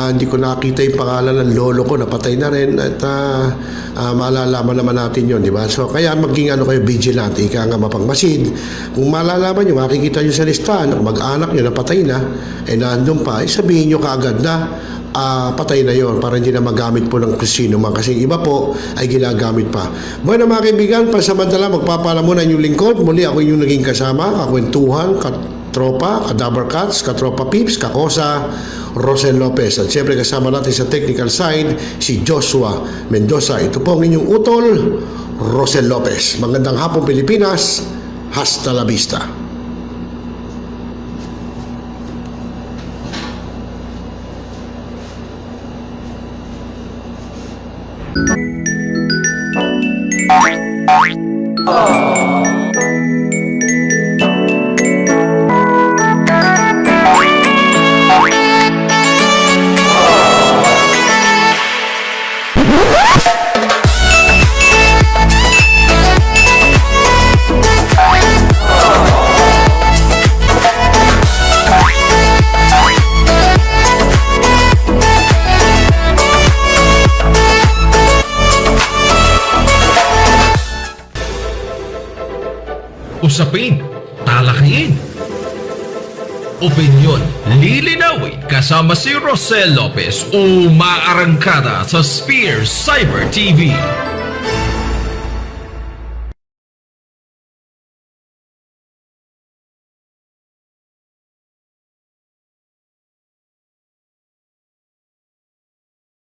hindi ko nakita yung pangalan ng lolo ko, napatay na rin, at malalaman naman natin yon, di ba? So, kaya maging kayo, vigilante, ika nga mapangmasid. Kung malalaman nyo, makikita nyo sa listahan, mag-anak nyo, napatay na, nandun pa, sabihin nyo kaagad na, patay na yon para hindi na magamit po ng kusino man kasi iba po ay ginagamit pa. Bueno mga kaibigan, pansamantala magpapaalam muna yung lingkod. Muli ako yung naging kasama, kakwentuhan, katropa, kadabar cats, katropa pips, kakosa, Rosel Lopez. At siyempre kasama natin sa technical side si Joshua Mendoza. Ito po ang inyong utol, Rosel Lopez. Magandang hapon Pilipinas, hasta la vista. Usapin, talakayin, opinyon, lilinawin kasama si Rosel Lopez o Maarangkada sa Spear Cyber TV.